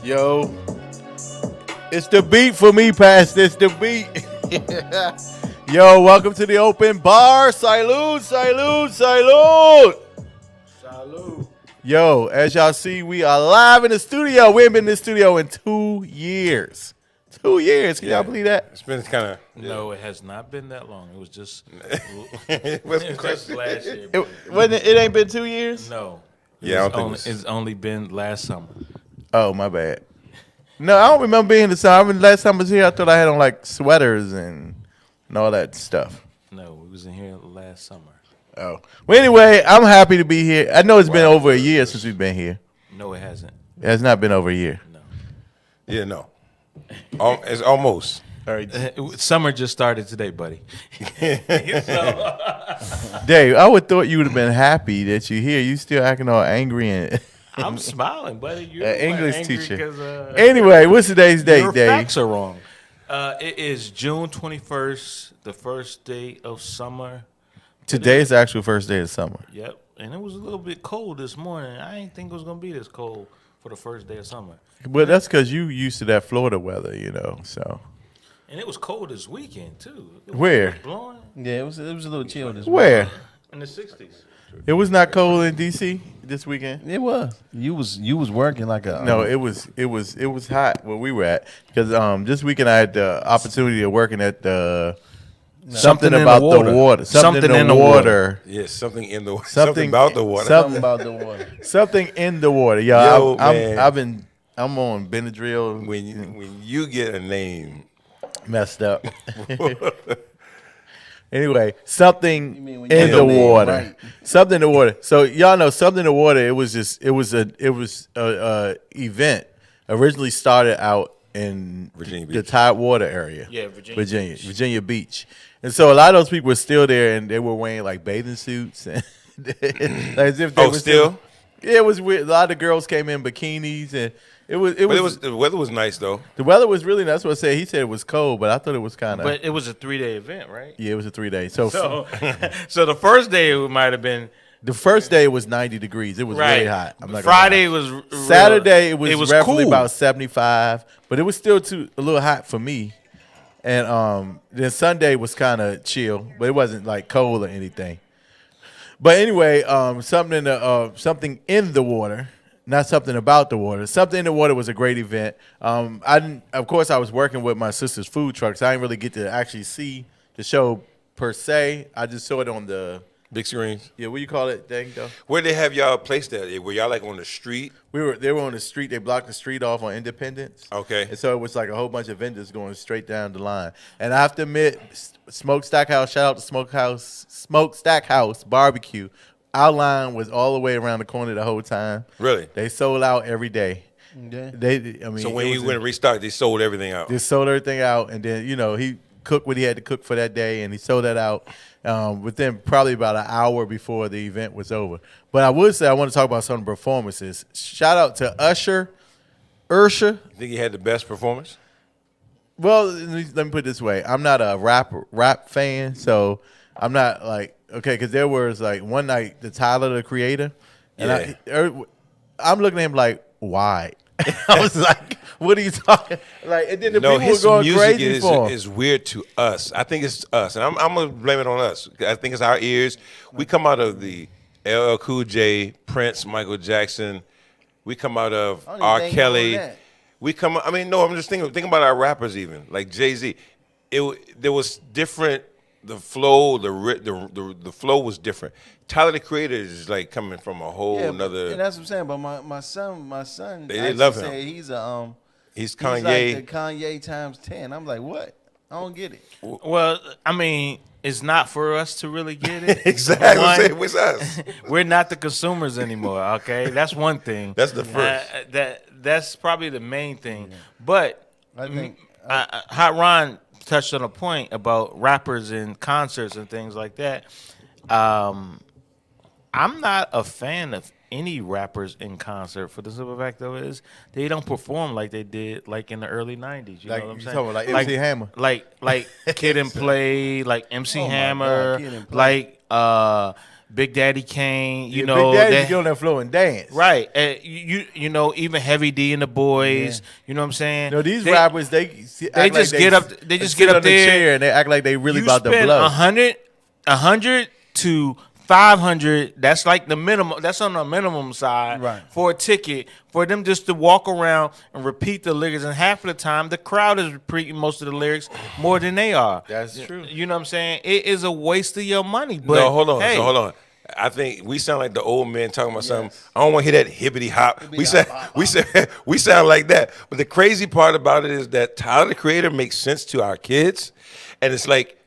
Yo, it's the beat for me, Pastor. It's the beat. Yo, welcome to the open bar. Salute, salute, salute. Salute. Yo, as y'all see, we are live in the studio. We haven't been in the studio in 2 years. 2 years. Can y'all believe that? It's been kind of No, it has not been that long. It was just, it it was just last year. It ain't been 2 years? No. Yeah, I don't think It's only been last summer. Oh, my bad. No, I don't remember being in the summer. Last time I was here, I thought I had on like sweaters and all that stuff. No, we was in here last summer. Oh. Well, anyway, I'm happy to be here. I know it's been over a year since we've been here. No, it hasn't. It has not been over a year. No. Yeah, no. It's almost. All right. Summer just started today, buddy. Dave, I would thought you would have been happy that you're here. You still acting all angry and I'm smiling, buddy. You're English angry teacher. 'cause, Anyway, what's today's date, your Dave? facts are wrong. It is June 21st, the first day of summer. Today is the actual first day of summer. Yep, and it was a little bit cold this morning. I didn't think it was gonna be this cold for the first day of summer. But that's because you used to that Florida weather, so. And it was cold this weekend too. It was Where? Blowing Yeah, it was a little chill this Where? in the 60s. It was not cold in DC this weekend. week. It was. You was working like a No, it was hot where we were at because this weekend I had the opportunity of working at the something in the about water. the water, something in the water. Yes, something in the Something- something about the water. something about the water. Something in the water, yo. Yo, man. I'm on Benadryl. when you get a name, Messed up. Anyway, something You mean when in you the get it water. right. Something in the water. So y'all know something in the water. It was a event. Originally started out in Virginia the Beach. Tidewater area. Yeah, Virginia Beach. Virginia Beach. And so a lot of those people were still there, and they were wearing like bathing suits, and like, as if they Oh, were still? Yeah, it was weird. A lot of girls came in bikinis, and it was. but the weather was nice though. The weather was really. That's what I said. He said it was cold, but I thought it was kind of. But it was a 3-day event, right? Yeah, it was a 3-day. So, So the first day it might have been the first day was 90 degrees. It was right. really hot. I'm not gonna Friday lie. was Saturday it was roughly cool. about 75, but it was still a little hot for me. And then Sunday was kind of chill, but it wasn't like cold or anything. But anyway, something in the water, not something about the water. Something in the water was a great event. Of course, I was working with my sister's food truck, so I didn't really get to actually see the show per se. I just saw it on the Big screens. what do you call it, thing though? Where they have y'all placed at? Were y'all like on the street? They were on the street. They blocked the street off on Independence. Okay. And so it was like a whole bunch of vendors going straight down the line. And I have to admit, Smokestack House, shout out to Smokestack House Barbecue. Our line was all the way around the corner the whole time. Really? They sold out every day. Okay. So when you went and restocked, they sold everything out. They sold everything out, and then he cooked what he had to cook for that day, and he sold that out within probably about an hour before the event was over. But I would say I want to talk about some of the performances. Shout out to Ursher. You think he had the best performance? Well, let me put it this way: I'm not a rap fan, so I'm not like because there was like one night the Tyler the Creator, and I'm looking at him like, why? I was like, what are you talking? Like, and then the people were his going music crazy for him. is weird to us. I think it's us, and I'm gonna blame it on us. I think it's our ears. We come out of the LL Cool J, Prince, Michael Jackson. We come out of I don't even R. think Kelly. all that. We come. I mean, no, I'm just thinking about our rappers, even like Jay-Z. There was different. The flow, the flow was different. Tyler the Creator is like coming from a whole nother. And that's what I'm saying. But my son, They actually love him. said he's a He's he's Kanye. like the Kanye times 10. I'm like, what? I don't get it. Well, I mean, it's not for us to really get it. Exactly. One, It was us. we're not the consumers anymore. Okay, that's one thing. That's the first. That's probably the main thing. But I think Hot Ron touched on a point about rappers and concerts and things like that. I'm not a fan of any rappers in concert for the simple fact of it is they don't perform like they did like in the early 90s. You Like, know what I'm you saying? talking about like MC Hammer? Like Kid and Play, like MC Oh my Hammer, God, Kid and Play. like Big Daddy Kane, you Yeah, know, Big Daddy that- get on that floor and dance. right? You know, even Heavy D and the Boys. You know what I'm saying? You know, these rappers, they just get up- they just get sit up on the there. chair and they act like they really you about to spend blow. 100 to 500. That's like the minimum. That's on the minimum side Right. for a ticket for them just to walk around and repeat the lyrics. And half of the time, the crowd is repeating most of the lyrics more than they are. That's true. You know what I'm saying? It is a waste of your money. But No, hold on. Hey, So hold on. I think we sound like the old men talking about something. I don't want to hear that hippity hop. We sound like that. But the crazy part about it is that Tyler the Creator makes sense to our kids, and it's like,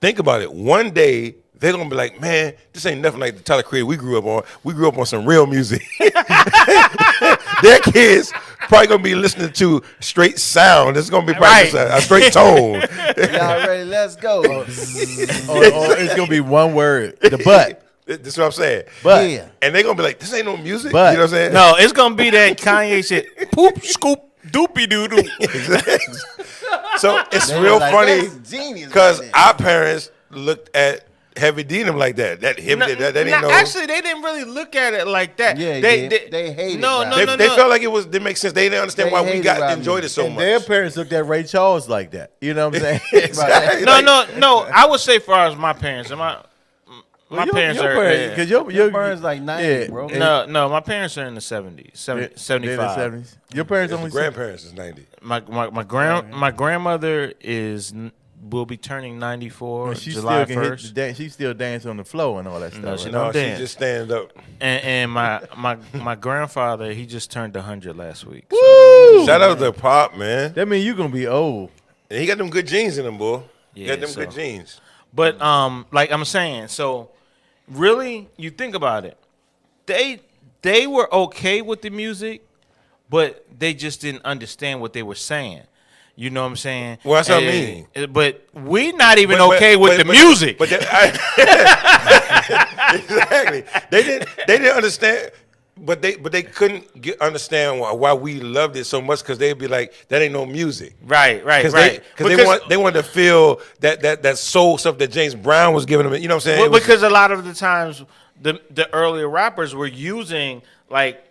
think about it. One day they're gonna be like, man, this ain't nothing like the Tyler Creator we grew up on. We grew up on some real music. Their kids probably gonna be listening to straight sound. It's gonna be probably just a straight tone. Y'all ready? Let's go. or it's gonna be one word, the butt. That's what I'm saying. But Yeah. And they're gonna be like, this ain't no music. But- you know what I'm saying? no, it's gonna be that Kanye shit. Poop, scoop, doopy doo doo. So it's They real was like, funny "That's genius because right there." our parents looked at Heavy D and them like that. That him, that they didn't know. Actually, they didn't really look at it like that. Yeah, they they hated No, rap. no, they, no, they no. felt like it was. Didn't make sense. They didn't understand They why we hated got rap enjoyed it music. so and much. their parents looked at Ray Charles like that. You know what I'm saying? Exactly. No, Like, no. I would say, far as my parents, and my parents are. because your parents like 90, bro. and No, my parents are in the 70s, they're in the 75. 70s. Your parents his only grandparents is 90. My grandmother will be turning 94 She July still can 1st. hit the dance. She still dance on the floor and all that stuff. No, she right? don't No, she dance. just stand up. And my grandfather, he just turned 100 last week. So, Woo! Shout out to Pop, man. That means you're gonna be old. And he got them good genes in him, boy. He Yeah, got them so- good genes. but like I'm saying, so really, you think about it, they were okay with the music, but they just didn't understand what they were saying. You know what I'm saying? Well, that's what I mean. But we not even But- okay with the music. But exactly, they didn't understand. But they couldn't understand why we loved it so much because they'd be like, that ain't no music. right. Because Because they wanted to feel that soul stuff that James Brown was giving them. You know what I'm saying? well, It was- because a lot of the times the earlier rappers were using like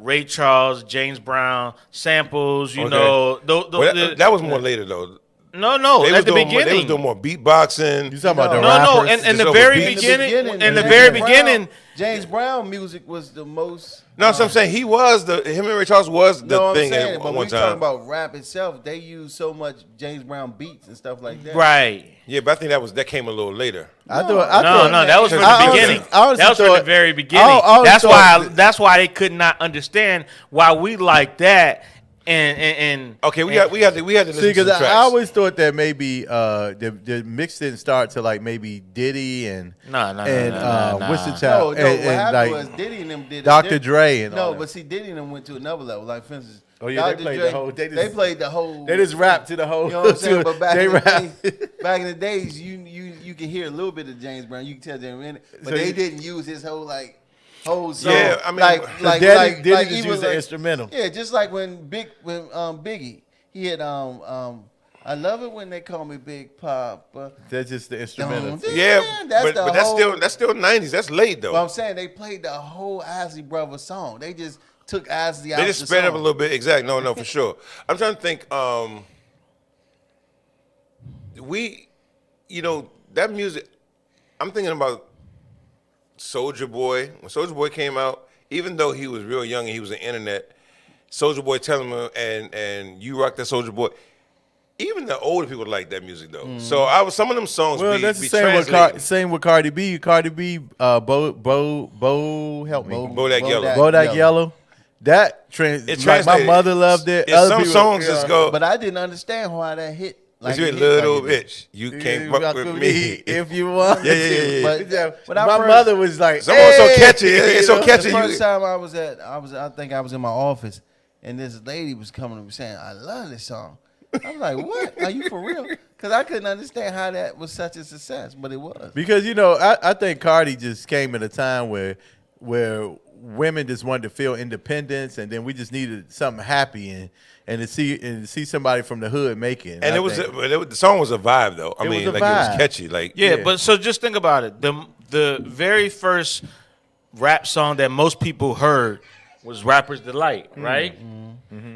Ray Charles, James Brown samples. You Okay. know, well, that was more later though. no. They was At the doing more, beginning, they was doing more beatboxing. You talking about the no, rappers? in the Just very over beats. beginning, in the James very Brown- beginning. James Brown music was the most. No, so I'm saying him and Ray Charles was the No, I'm thing saying, at but one we talking time. about rap itself. They use so much James Brown beats and stuff like that. Right. Yeah, but I think that came a little later. I thought, No, that was from I the honestly- beginning. I honestly That was from the thought- very beginning. I always thought- That's why they could not understand why we like that. And Okay, we had to listen See, to because some tracks. I always thought that maybe the mix didn't start to like maybe Diddy and No, what's the No, child no, what and happened like was Diddy and them did Dr. they- Dre and all No, that. but see, Diddy and them went to another level. Like, for instance, Oh, yeah, they Dr. played Dre, the whole- they just- played the whole. they just rap to the whole. You know what I'm saying? But back they in, rap. back in the days, you can hear a little bit of James Brown. You can tell James Brown, but So they you- didn't use his whole song. Yeah, I mean, Diddy just even used the instrumental. Yeah, just like when Biggie, he had I love it when they call me Big Papa. That's just the instrumental. Yeah, That's but the that's whole- still 90s. That's late though. But I'm saying they played the whole Isley Brothers song. They just took Isley out. They just the sped up a song. little bit. Exactly. No, for sure. I'm trying to think. That music. I'm thinking about Soulja Boy. When Soulja Boy came out, even though he was real young and he was on the internet, Soulja Boy telling him and you rock that Soulja Boy. Even the older people like that music though. So some of them songs. Well, be, that's be the same with translated. same with Cardi B. Cardi B, Bo, help me, Bodak Yellow. Bodak Yellow. That It like my translated. mother loved it. It's Other some people- songs just go. But I didn't understand why that hit. Like it hit little like it did. bitch, you You can't rock fuck with me. if you want. Yeah, yeah, yeah, yeah. But I my first- mother was like, Someone so "Hey!" catchy. It's so You know? catchy. The first time I think I was in my office, and this lady was coming to me saying, "I love this song." I was like, "What? Are you for real?" Because I couldn't understand how that was such a success, but it was. Because I think Cardi just came at a time where women just wanted to feel independence, and then we just needed something happy and to see somebody from the hood make it. And the song was a vibe though. I It mean, was a like it was vibe. catchy. Like Yeah, Yeah. but so just think about it. the very first rap song that most people heard was Rapper's Delight, right?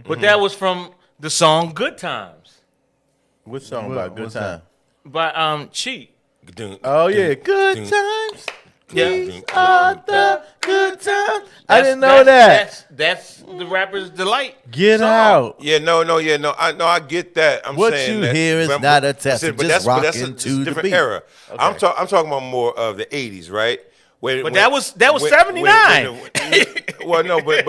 But that was from the song Good Times What song about good what's time? by Cheat. Oh yeah, good times. These are the good times. I didn't know that. That's the Rapper's Delight. Get song. out. Yeah, no. I get that. I'm What saying you that, hear is but- not a but- test, but just that's rock it's into the a different beat. era. Okay. I'm talking about more of the '80s, right? But that was 79. Well, no, but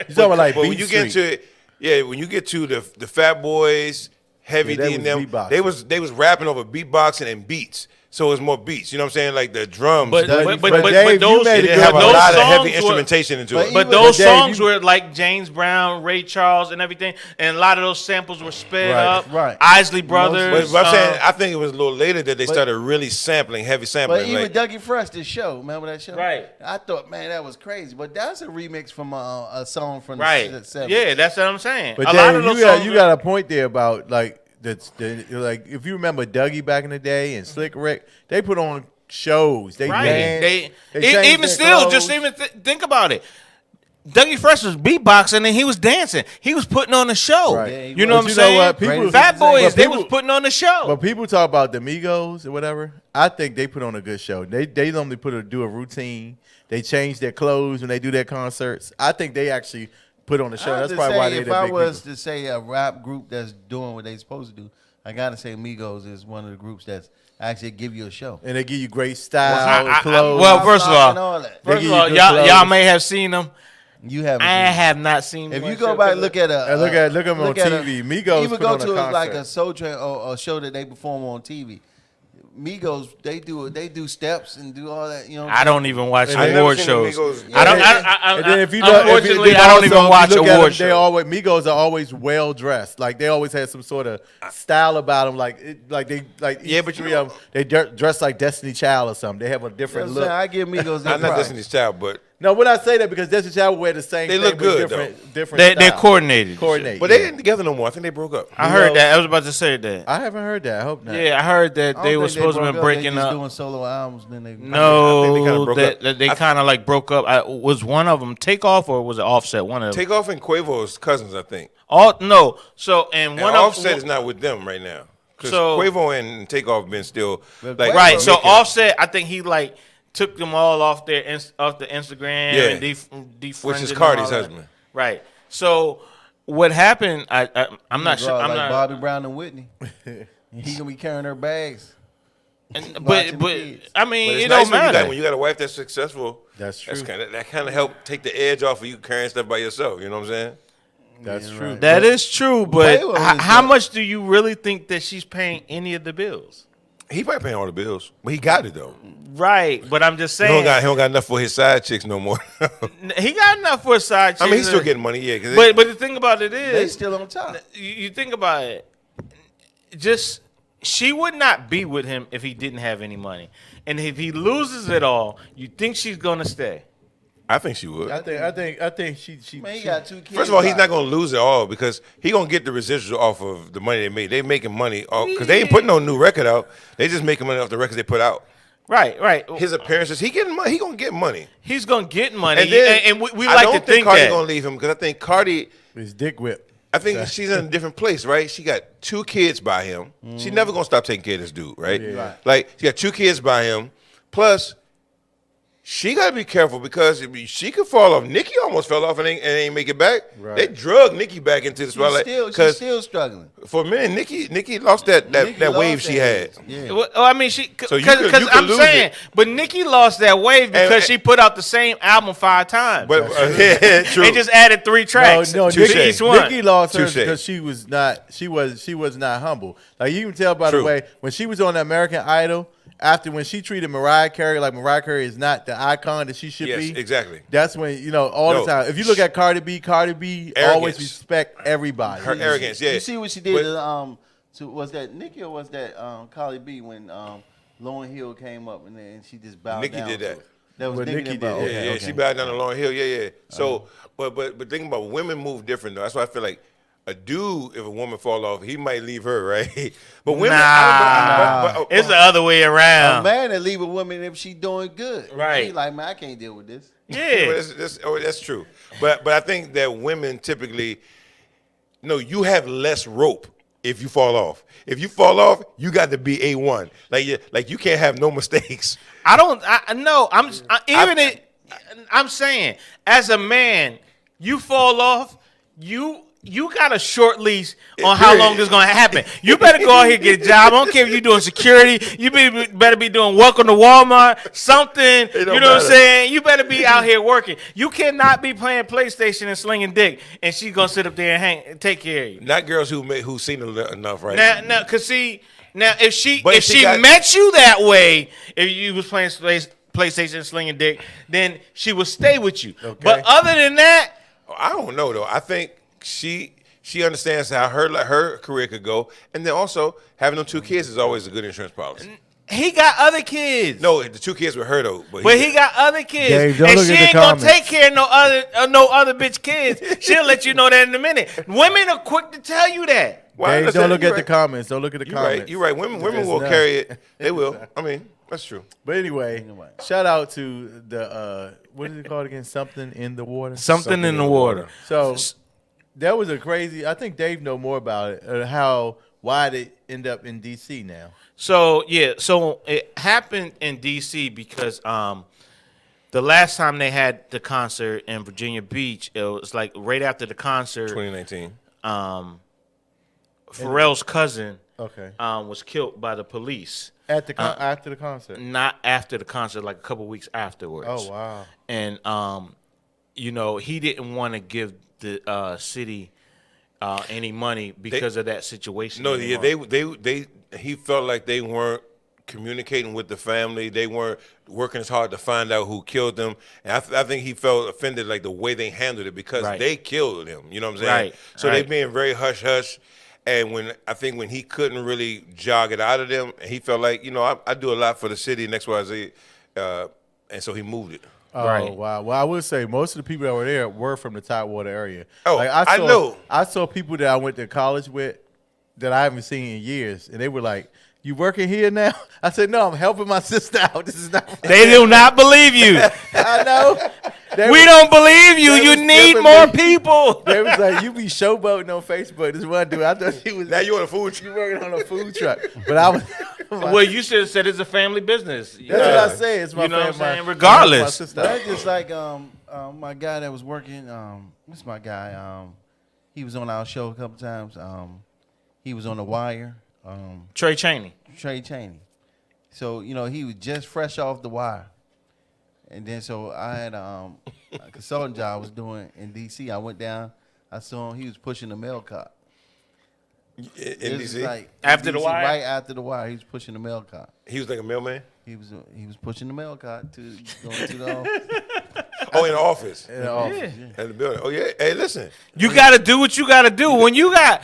You talking about like when Beat you get Street. to when you get to the Fat Boys, Heavy Yeah, they D, and was them, beatboxing. they was rapping over beatboxing and beats. So it's more beats. You know what I'm saying? Like the drums. But Dave, but you those made it a didn't good have a those lot of songs heavy were- instrumentation into but it. But even- those But Dave, songs you- were like James Brown, Ray Charles, and everything, and a lot of those samples were sped Right, up. right. Isley Brothers. But I'm saying, um, I think it was a little later that they started really sampling, heavy But sampling. even Like, Dougie Fresh, this show, remember that show? Right. I thought, man, that was crazy. But that's a remix from a song from right. the 70s. Yeah, that's what I'm saying. But a lot Dave, of those you got songs you were- got a point there about like like if you remember Dougie back in the day and Slick Rick, they put on shows. They right. danced, They changed even their still, clothes. just even think about it. Dougie Fresh was beatboxing and he was dancing. He was putting on a show. Right. Yeah, he you know was. what I'm But you know saying? what? People- Fat Boys, but they people- was putting on a show. But people talk about the Migos or whatever. I think they put on a good show. They normally do a routine. They change their clothes when they do their concerts. I think they actually put on a show. I have That's to probably say, why they're if the I big was people. to say a rap group that's doing what they supposed to do, I gotta say Migos is one of the groups that's actually give you a show. And they give you great style, I- clothes. well, first of all- And all that. They First give of you all, good y'all clothes. may have seen them. You haven't. I seen it. have not seen. If one you go show. back, look at Look at them on at TV. Migos even put go on a to like concert. a Soul Train or a show that they perform on TV. Migos, they do steps and do all that. You know, what I I'm don't even watch I never award seen the shows. Migos. I don't. And then if you Unfortunately, then I don't also, even if you watch look at award them, they shows. always Migos are always well dressed. Like they always had some sort of style about them. Like Yeah, each but you three know- of them, they dress like Destiny Child or something. They have a saying? different I'm look. saying, I give Migos their I'm not props. Destiny's Child, but No, when I say that because Destiny Child wear the same. They thing look with good, different. They're style. coordinated. Coordinate. they ain't together no more. I think they broke up. I heard that. I was about to say that. I haven't heard that. I hope not. Yeah, I heard that I they don't were think supposed to broke be up. breaking they just up. doing solo albums. Then they I think they No, kinda broke up. that they kind of like broke up. Was one of them Takeoff or was it Offset? One of them. Takeoff and Quavo's cousins, I think. All no. So and And one of Offset is not with them right now. Because So- Quavo and Takeoff been still But like Quavo- right. So making- Offset, I think he like took them all off off the Instagram. Yeah. And defriended Which is them Cardi's all that. husband. Right. So what happened? I'm not sure. Draw I'm like not. Bobby Brown and Whitney. He gonna be carrying her bags. but watching the kids. I But mean, it's it nice don't when matter. you got a wife that's successful. That's true. That kind of help take the edge off of you carrying stuff by yourself. You know what I'm saying? That's Yeah, true. right. That is true, but Quavo is how good. much do you really think that she's paying any of the bills? He probably paying all the bills, but he got it though. Right, but I'm just He saying don't got enough for his side chicks no more. he got enough for a side chick. I mean, he's still getting money, yeah. 'Cause But the thing about it They is, still on top. you think about it, just she would not be with him if he didn't have any money, and if he loses it all, you think she's gonna stay? I think she would. I think she. Man, he got 2 kids. First of all, he's by not going to lose it all because he going to get the residual off of the money they made. They making money because they ain't putting no new record out. They just making money off the records they put out. Right. His appearances, he getting money. He going to get money. He's gonna get money, And then and we I like don't to think Cardi that. going to leave him because I think Cardi. His dick whip. I think she's in a different place, right? She got 2 kids by him. She never gonna stop taking care of this dude, right? Yeah. Like she got 2 kids by him. Plus, she gotta be careful because she could fall off. Nikki almost fell off and ain't make it back. Right. They drug Nikki back into the spotlight she's still struggling. for a minute, Nikki lost that Nikki wave lost she that had. bitch. Yeah. Well, I mean, she So because you could I'm lose saying, it. but Nicki lost that wave because And- she put out the same album 5 times. But yeah, true. They just added 3 tracks. No, to Touche. each one. Nikki lost her Touche. because she was not humble. Like you can tell by True. the way when she was on American Idol. After when she treated Mariah Carey like Mariah Carey is not the icon that she should Yes, be. exactly. That's when all No. the time. If you look at Cardi B always Arrogance. respect everybody. Her arrogance, yeah. You see what she did? But- To was that Nikki or was that Carly B when Lauryn Hill came up and then she just bowed Nikki down? did to that. it? That was Well, Nikki, Nikki that bowed. did, Yeah, Okay. she bowed down to Lauryn Hill. Yeah. So, but thinking about women move different though. That's why I feel like a dude, if a woman fall off, he might leave her, right? But women, It's the other way A around. man that leave a woman if she doing good. Right. He like, man, I can't deal with this. Yeah. that's true. But I think that women typically, no, you have less rope if you fall off. If you fall off, you got to be A1. Like you can't have no mistakes. I'm saying, as a man, you fall off, you got a short leash on how long this is going to happen. You better go out here and get a job. I don't care if you're doing security. You better be doing welcome to Walmart, something. You know what I'm saying? You better be out here working. You cannot be playing PlayStation and slinging dick, and she's going to sit up there and take care of you. Not girls who seen enough, right? Now, because see, if she got- met you that way, if you was playing PlayStation and slinging dick, then she would stay with you. Okay. But other than that, I don't know though. I think she understands how her career could go, and then also having them 2 kids is always a good insurance policy. he got other kids. No, the 2 kids with her though, But he got other kids, Dave, don't and look she at the ain't gonna comments. take care of no other bitch kids. She'll let you know that in a minute. Women are quick to tell you that. Dave, don't look at the comments. Don't look at the You're comments. right. You're right. Women It's will not. carry it. They will. I mean, that's true. But anyway, shout out to the what is it called again? Something in the water. Something in the water. So that was a crazy. I think Dave know more about it. Why they end up in D.C. now. So it happened in D.C. because the last time they had the concert in Virginia Beach, it was like right after the concert. 2019. Pharrell's cousin Okay. was killed by the police. After the concert. Not after the concert, like a couple weeks afterwards. Oh wow. And he didn't want to give the city any money because of that situation. No, anymore. he felt like they weren't communicating with the family. They weren't working as hard to find out who killed them. And I think he felt offended, like the way they handled it, because Right. they killed him. You know what I'm saying? Right, So they right. being very hush hush. And when he couldn't really jog it out of them, he felt like, I do a lot for the city and XYZ, and so he moved it. Oh Right. wow! Well, I would say most of the people that were there were from the Tidewater area. Oh, I know. I saw people that I went to college with that I haven't seen in years, and they were like, "You working here now?" I said, "No, I'm helping my sister out. This is not." They do not believe you. I know. We don't believe you. they You was need skipping more me. people. They was like, "You be showboating on Facebook." This one dude, I thought he was. Now you on a food You truck. working on a food truck, but I was. Well, you should have said it's a family business. That's what I say. It's my You know what I'm family. saying? Regardless. My sister. That's just like my guy that was working. What's my guy? He was on our show a couple times. He was on The Wire. Trey Chaney. Trey Chaney. So he was just fresh off The Wire, and then so I had a consultant job I was doing in D.C. I went down. I saw him. He was pushing the mail cart. In It was DC, like After The DC, Wire? right after The Wire, he was pushing the mail cart. he was like a mailman. He was pushing the mail cart to going to the Oh, in the office, In the office. in the building. Oh yeah. Hey, listen. You got to do what you got to do. When you got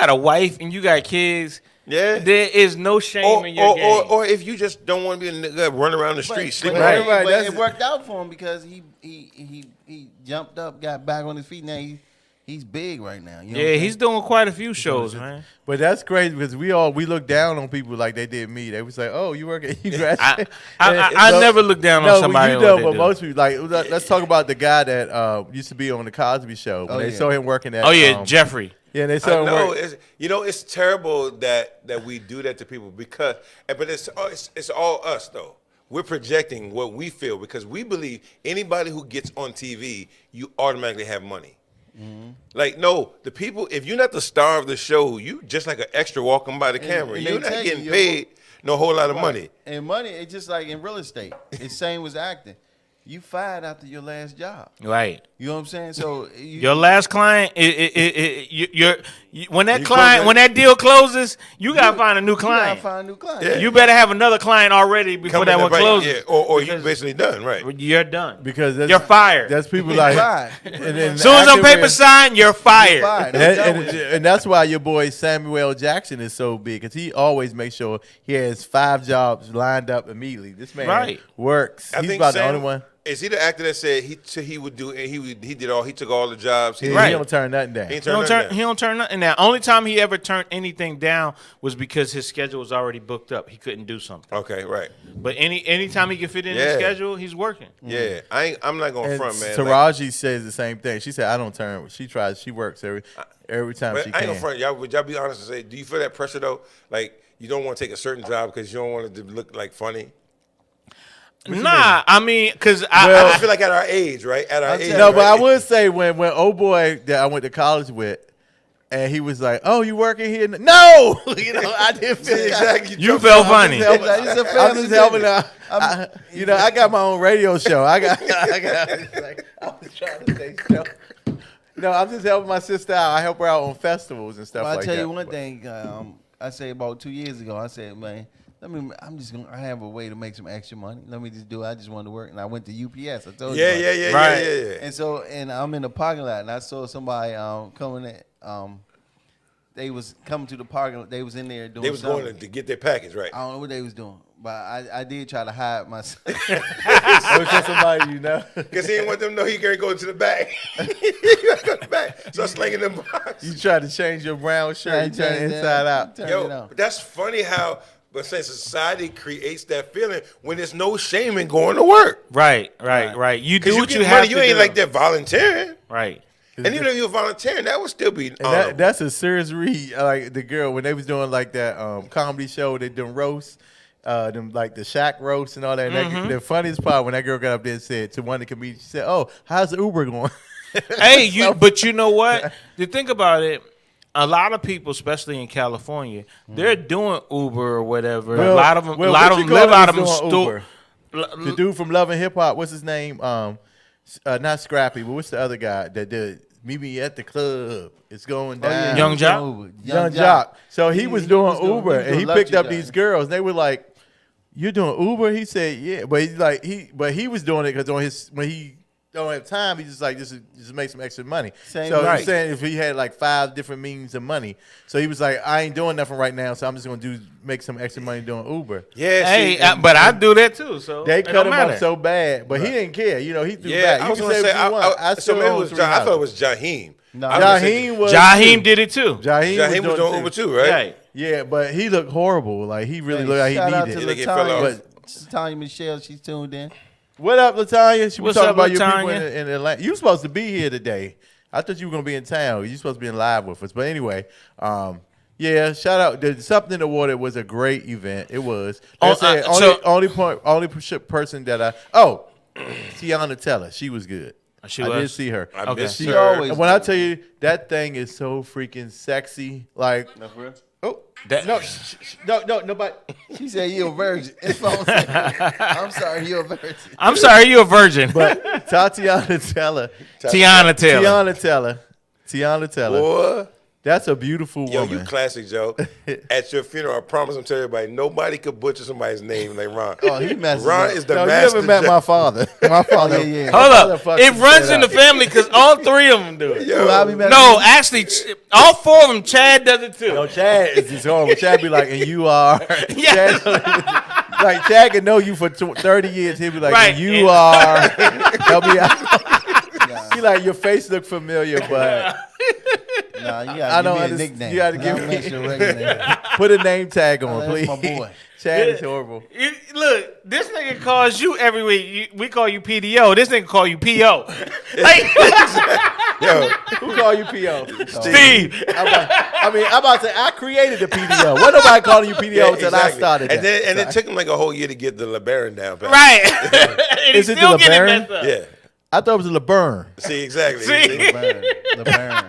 a wife and you got kids, Yeah. there is no shame in your game. Or if you just don't want to be a nigga run around the street, sleep But, Right, right, but that's- it worked out for him because he jumped up, got back on his feet. Now he's big right now. You know what Yeah, I'm he's saying? doing quite a few shows, man. But that's crazy because we look down on people like they did me. They was like, "Oh, you work at you graduated." I never look down on somebody. No, on you know, what they but do. most people like. Let's talk about the guy that used to be on the Cosby Show. When Oh, they yeah. saw him working at. Oh yeah, Jeffrey. Yeah, they saw him No, work. it's terrible that we do that to people but it's all us though. We're projecting what we feel because we believe anybody who gets on TV, you automatically have money. Like no, the people. If you're not the star of the show, you just like an extra walking by the camera. and You're they not tell you, getting yo, paid no whole lot of money. And money, it's just like in real estate. It's same as acting. You fired after your last job. Right. You know what I'm saying? So Your last client, when that You client, close when that deal closes, you gotta find a new you gotta client. find a new client. Yeah. You better have another client already before Come that in one the right- closes. yeah, or you Because basically done, right? You're done. because You're fired. That's people You like. fired. And then As soon as on acting paper where- sign, you're fired. Fired. And, I'm done and, with it. and that's why your boy Samuel Jackson is so big because he always makes sure he has 5 jobs lined up immediately. This man Right. works. I He's think about Sam- the only one. Is he the actor that said he would do he took all the jobs? He Right. don't turn nothing down. He ain't He don't turned turn. nothing He down. don't turn nothing down. Only time he ever turned anything down was because his schedule was already booked up. He couldn't do something. Okay, right. But anytime he can fit in his Yeah. schedule, he's working. Yeah, I'm not gonna And front, man. Like, Taraji says the same thing. She said, "I don't turn." She tries. She works every time but she I ain't gonna can. front. Y'all, would y'all be honest and say, do you feel that pressure though? Like you don't want to take a certain job because you don't want it to look like funny. Nah, I mean, because I Well, just feel like at our age, right? At our age, No, but I right? would say when old boy that I went to college with, and he was like, "Oh, you working here?" No, I didn't feel exactly. you felt funny. It's a I'm family just helping business. out. I got my own radio show. I was trying to say show. No, I'm just helping my sister out. I help her out on festivals and stuff Well, like I tell that. you one thing. I say about 2 years ago, I said, man, I have a way to make some extra money. Let me just do it. I just wanted to work, and I went to UPS. I told you. Yeah, about yeah, it. yeah, Right. yeah, yeah, yeah. And I'm in the parking lot, and I saw somebody coming in. They was coming to the parking lot. They was in there doing. They was something. going to get their package, right? I don't know what they was doing, but I did try to hide myself. It was just somebody you know. Because he didn't want them to know he can't go into the back. he got to go to the back. So slinging them boxes. You tried to change your brown shirt. You turned it inside out. Turn it Yo, out. but that's funny how, but say society creates that feeling when there's no shame in going to work. Right. You do Because you what get you have money, to you ain't do. like that volunteering. Right. And even if you're volunteering, that would still be And honorable. that's a serious read. Like the girl when they was doing like that comedy show, they doing roast, them like the Shaq roast and all that. And the funniest part when that girl got up there and said to one of the comedians, she said, "Oh, how's the Uber going?" Hey, but you know what? To think about it, a lot of people, especially in California, they're doing Uber or whatever. Well, a lot of them, well, a lot of what them you live call out it of is them. doing Uber? The dude from Love and Hip Hop, what's his name? Not Scrappy, but what's the other guy that did Meet Me at the Club? It's going down. Young Jock? Young Jock. So he was doing doing- Uber, and he doing picked up luxury these drive. girls. They were like, "You're doing Uber?" He said, "Yeah," but he was doing it because on his when he don't have time, he just like just make some extra money. Same so right. he's saying if he had like 5 different means of money, so he was like, "I ain't doing nothing right now, so I'm just gonna make some extra money doing Uber." yeah, Hey, see, but I do that too. So They it cut don't him matter. up so bad, but he didn't care. You know, he threw yeah, back. I You was can going to say say, what you want. so still maybe it own was, I thought it 300. was Jaheim. No, Jaheim was Jaheim too. did it too. Jaheim was doing Uber too, right? Right. Yeah, but he looked horrible. Like he really Hey, looked like shout he out needed to it. Like it fell Latanya. off. Latanya Michelle, she's tuned in. What up, Latanya? She was What's talking up, about your people Latanya? in Atlanta. You supposed to be here today. I thought you were gonna be in town. You supposed to be in live with us. But anyway, yeah, shout out. The Something Awarded was a great event. It was. Oh, That's it. Only person that Tiana Teller. She was good. She I did was? see her. I Okay. miss She her. always- And when I tell you that thing is so freaking sexy, like oh That- no, nobody. She said you're a virgin. It's phone saying, I'm sorry, you're a virgin. I'm sorry, you a virgin. But Tatiana Teller, Tiana Taylor. Tiana Teller. Boy. That's a beautiful Yo, woman. you classic, Joe. At your funeral, I promise I'm telling everybody, nobody could butcher somebody's name like Ron. Oh, he messes Ron up. is the No, you master. never met Joe. my father. My father. yeah. Hold my up. father It fucks runs shit in the up. family because all 3 of them do it. Yo, Well, I be messing No, with- actually, all 4 of them. Chad does it too. No, Chad is just horrible. Chad be like, and you are. Yeah. Chad, like Chad can know you for 30 years. He'll be like, Right. and you are. He'll be he like your face look familiar, but Nah, you I gotta don't give me a understand. nickname. You gotta give Don't me- mention your regular name. put a name tag on, Oh, that's please. my boy. Chad is horrible. Look, this nigga calls you every week. We call you PDO. This nigga call you PO. Like, yo, Who call you PO? Steve. I'm about to say I created the PDO. What nobody calling you PDO yeah, until I exactly. started And that. then it took him like a whole year to get the LeBaron down. Pat. Right. And Is he it still the getting LeBaron? messed up. Yeah. I thought it was a LeBurn. See, exactly. See? LeBaron.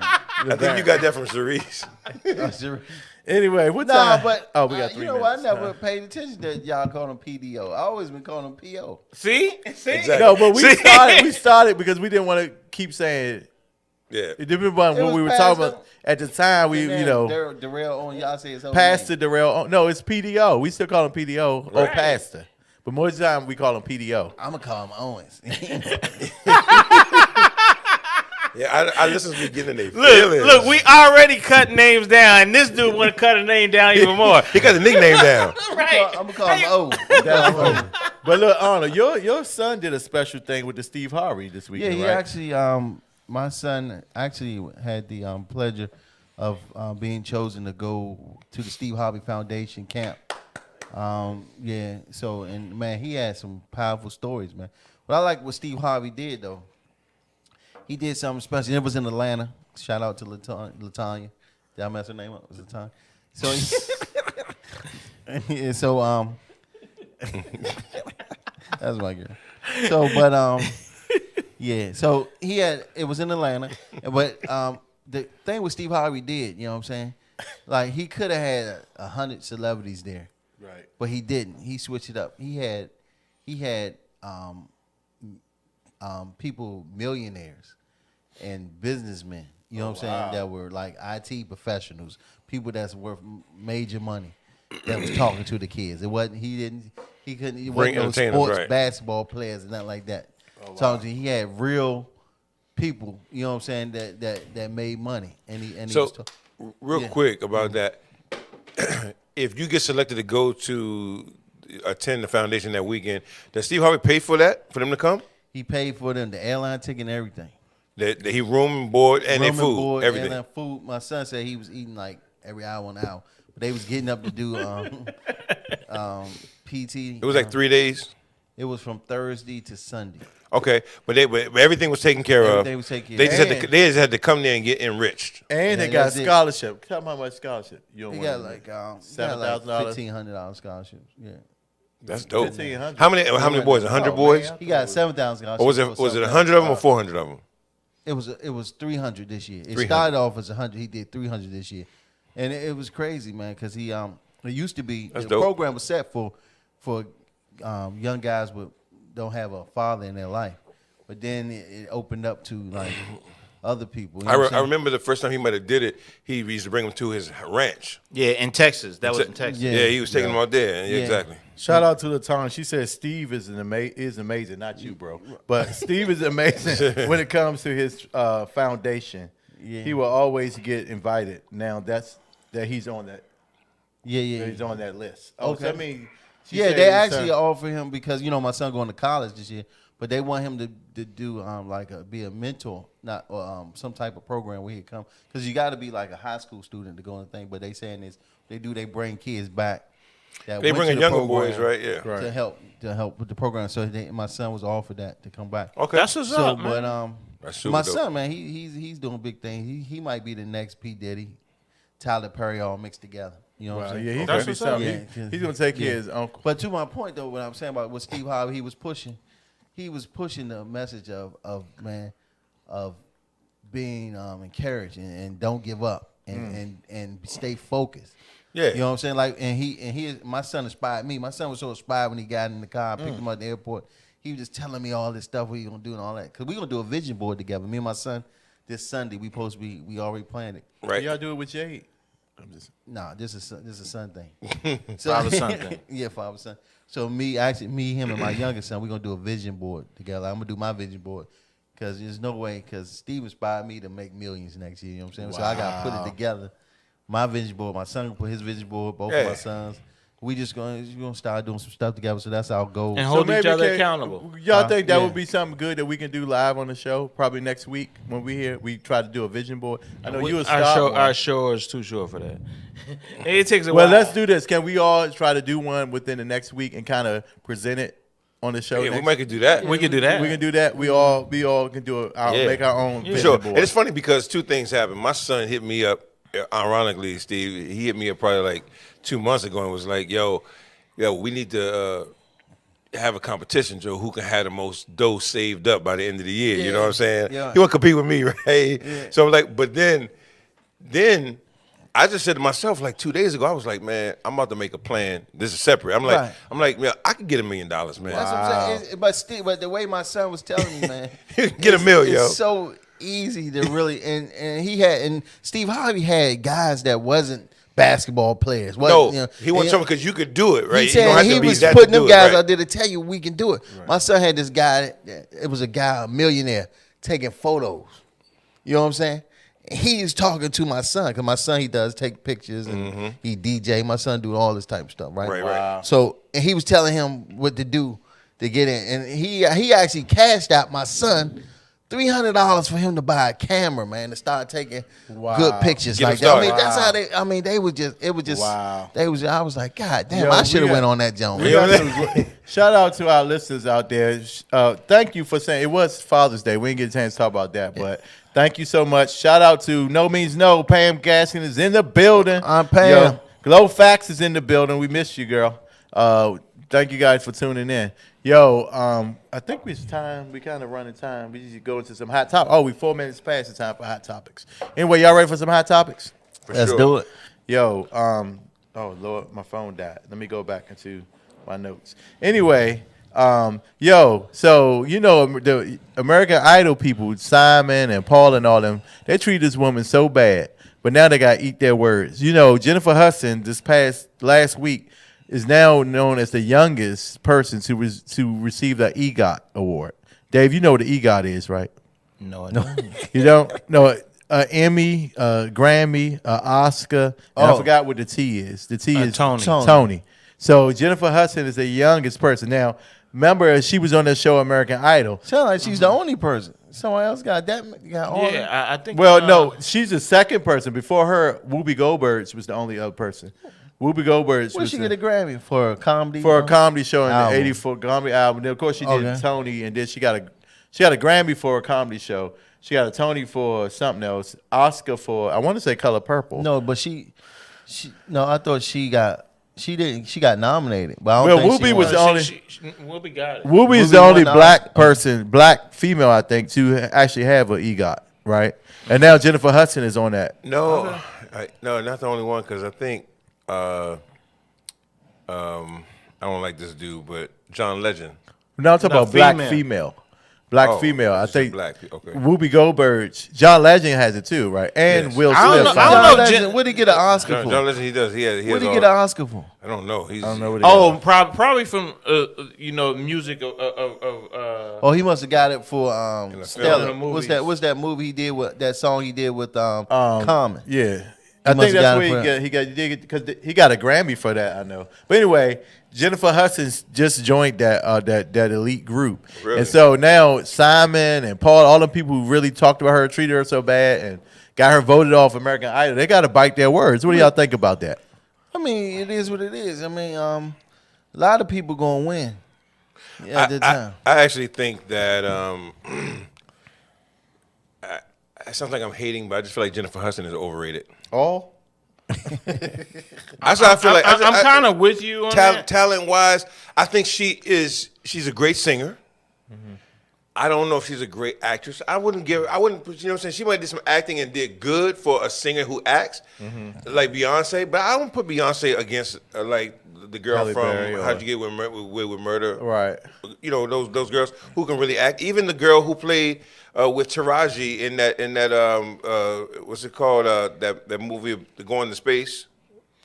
I think you got that from Cerise. LeBaron. Anyway, what Nah, time? but oh, we got 3 you know minutes. what? I never paid attention that y'all call him PDO. I always been calling him PO. See? Exactly. No, but we See? started because we didn't want to keep saying. Yeah. It depended on It what was we were past talking the- about at the time. We, And then you know, Darrell on y'all say his whole Pastor name. Darrell. Oh, no, it's PDO. We still call him PDO or Right. Pastor, but most of the time we call him PDO. I'm gonna call him Owens. Yeah, I listen to the beginning. They Look, we already cut names down, and this dude want to cut a name down even more. He got the nickname down. Right? I'm gonna call him O. That's funny. But look, Arnold, your son did a special thing with the Steve Harvey this Yeah, weekend, he right? actually, my son actually had the pleasure of being chosen to go to the Steve Harvey Foundation camp. Yeah, so, and man, he had some powerful stories, man. What I like what Steve Harvey did, though, he did something special. It was in Atlanta. Shout out to Latanya. Did I mess her name up? Was it Latanya? So, yeah, so, that's my girl. So, but, yeah, so it was in Atlanta, but the thing with Steve Harvey did, you know what I'm saying? Like, he could have had 100 celebrities there, Right. but he didn't. He switched it up. He had people, millionaires and businessmen, you know what I'm saying, that were like IT professionals, people that's worth major money, that was talking to the kids. It wasn't, he wasn't no entertainers, sports right. basketball players and nothing like that. Talking to, he had real people, you know what I'm saying, that made money. And he So, was real Yeah. quick about that, if you get selected to go to attend the foundation that weekend, does Steve Harvey pay for that, for them to come? he paid for them, the airline ticket and everything. That he room and board and their Room food, board, everything. airline food. My son said he was eating like every hour and hour. But they was getting up to do PT. It was like 3 days. It was from Thursday to Sunday. Okay, but everything was taken care of. Everything was taken care They of. just had to come there and get enriched. And they Yeah, got that's it. scholarship. Tell me how much scholarship you don't He want got to like $7,000. $1,500 scholarships. Yeah, That's dope. 1,500. How many boys? 100 Oh, boys? man. he got 7,000 scholarships. Or was it 100 of them or 400 of them? It was 300 this year. It 300. started off as 100. He did 300 this year, and it was crazy, man. Because it used to be That's the dope. program was set for young guys don't have a father in their life, but then it opened up to like other people. You know what I'm I saying? remember the first time he might have did it, he used to bring them to his ranch. Yeah, in Texas. That was in Texas. Yeah. Yeah, he was taking them out there. Yeah, Yeah. exactly. Shout out to Latan. She said Steve is amazing. Not you, bro. But Steve is amazing when it comes to his foundation. Yeah. He will always get invited. Now that he's on that Yeah. he's on that list. Oh, Okay. so I mean, she Yeah, said they his actually son- offer him because my son going to college this year, but they want him to do be a mentor, not some type of program where he come because you got to be like a high school student to go on the thing. But they saying this, they bring kids back. That They went bring to in the younger program boys, right? Yeah. Right. to help with the program. So my son was offered that to come back. Okay. That's what's So, up, man. but That's super my dope. son, man, he's doing big things. He might be the next P Diddy, Tyler Perry, all mixed together. You know what Wow, I'm saying? yeah, he's That's gonna be what's up. something. Yeah, 'cause- He's gonna take care yeah. of his uncle. But to my point, though, what I'm saying about what Steve Harvey he was pushing the message of being encouraged and don't give up and stay focused. Yeah. You know what I'm saying? Like, my son inspired me. My son was so inspired when he got in the car, I picked him up at the airport. He was just telling me all this stuff, what he gonna do and all that. Cause we gonna do a vision board together. Me and my son this Sunday. We already planned it. Right. Y'all do it with Jade. I'm just Nah, this is a son thing. Father-son thing. Yeah, father son. So me, him, and my youngest son, we're gonna do a vision board together. I'm gonna do my vision board because there's no way. Because Steve inspired me to make millions next year. You know what I'm saying? So I gotta put it together. My vision board. My son will put his vision board. Both of Yeah. my sons. We just gonna start doing some stuff together. So that's our goal. And hold each maybe other can- accountable. Y'all think that Yeah. would be something good that we can do live on the show? Probably next week when we here. We try to do a vision board. I know you was Our show is too short for that. It takes a Well, while. let's do this. Can we all try to do one within the next week and kind of present it on the show? Yeah, we next might could do that. We can do that. We can do that. We all can do Yeah. make our own vision Sure. board. And it's funny because two things happened. My son hit me up, ironically, Steve. He hit me up probably like 2 months ago and was like, yo, we need to have a competition, Joe, who can have the most dough saved up by the end of the year. You know what I'm saying? Yeah. He want to compete with me, right? So I'm like, but then I just said to myself like 2 days ago, I was like, man, I'm about to make a plan. This is separate. Right. I'm like, man, I could get $1 million, man. That's what I'm saying. But the way my son was telling me, man, Get a meal, yo. It's so easy to really and Steve Harvey had guys that wasn't basketball players. No, You know, he wanted and- something because you could do it, right? He You don't said have he to be was that putting to them do guys it, right? out there to tell you we can do it. My son had this guy. It was a guy, a millionaire, taking photos You know what I'm saying? He is talking to my son because my son, he does take pictures and he DJ. My son do all this type of stuff, right? Right, right. So and he was telling him what to do to get in, and he actually cashed out my son $300 for him to buy a camera, man, to start taking good pictures Get like him that. I mean, started. that's how they. I mean, they was just. It was just. Wow. They was. I was like, God damn, Yo, I we should have got- went on that Jones. We got some- Shout out to our listeners out there. Thank you for saying it was Father's Day. We didn't get a chance to talk about that, but thank you so much. Shout out to No Means No. Pam Gaskin is in the building. I'm Pam. Glow Fax is in the building. We missed you, girl. Thank you guys for tuning in. Yo, I think it's time. We kind of running time. We need to go into some hot topics. Oh, we 4 minutes past the time for hot topics. Anyway, y'all ready for some hot topics? Let's sure. do it. Yo, oh Lord, my phone died. Let me go back into my notes. Anyway, yo, so you know the American Idol people, Simon and Paul and all them, they treat this woman so bad, but now they gotta eat their words. You know, Jennifer Hudson last week is now known as the youngest person to receive the EGOT award. Dave, you know what the EGOT is, right? No, I don't. You don't know. Emmy, Grammy, Oscar, and I forgot what the T is. The T is Tony. Tony. So Jennifer Hudson is the youngest person. Now, remember, she was on the show American Idol. Sound like she's the only person. Someone else got that. Got all. Yeah, I think. Well, no, she's the second person. Before her, Whoopi Goldberg was the only other person. Whoopi Goldberg What was she get a Grammy for? A comedy? for a comedy show in Album. the '84 comedy album. Then of course, she did Okay. Tony, and then she got a Grammy for a comedy show. She got a Tony for something else. Oscar for I want to say Color Purple. No, but she. No, I thought she got. She didn't. She got nominated, but I don't Well, think she Whoopi was won. the only. Whoopi got it. Whoopi is Whoopi the only won the black Oscar. person, black female, I think, to actually have an EGOT, right? And now Jennifer Hudson is on that. No, no, not the only one because I think I don't like this dude, but John Legend. Now I'm talking No, about black female. female. Black Oh, female. I it's think black. Okay. Whoopi Goldberg, John Legend has it too, right? And Yes. Will I don't Smith. know- has I it. don't know, John Legend, Jen- what did he get an Oscar John for? Legend, he does. He has. What did he get an Oscar for? I don't know. He's. I don't know what he Oh, probably from music of Oh, he must have got it for the film. Stella. In the What's movies. What's that movie he did with that song he did with Common? Yeah. I must think have that's got it where for he got because he got a Grammy for that. I know. But anyway, Jennifer Hudson just joined that elite group, Really? and so now Simon and Paul, all the people who really talked about her, treated her so bad, and got her voted off American Idol, they got to bite their words. What do y'all think about that? I mean, it is what it is. I mean, a lot of people gonna win. Yeah, at the time. I actually think that it sounds like I'm hating, but I just feel like Jennifer Hudson is overrated. All That's how I feel like. I'm kind of with you on that. Talent wise, I think she's a great singer. I don't know if she's a great actress. I wouldn't, you know what I'm saying? She might do some acting and did good for a singer who acts, like Beyonce, but I don't put Beyonce against like the girl Halle from Berry or- How'd You Get with Murder. right. You know, those girls who can really act. Even the girl who played with Taraji in that what's it called? That movie, Going to Space?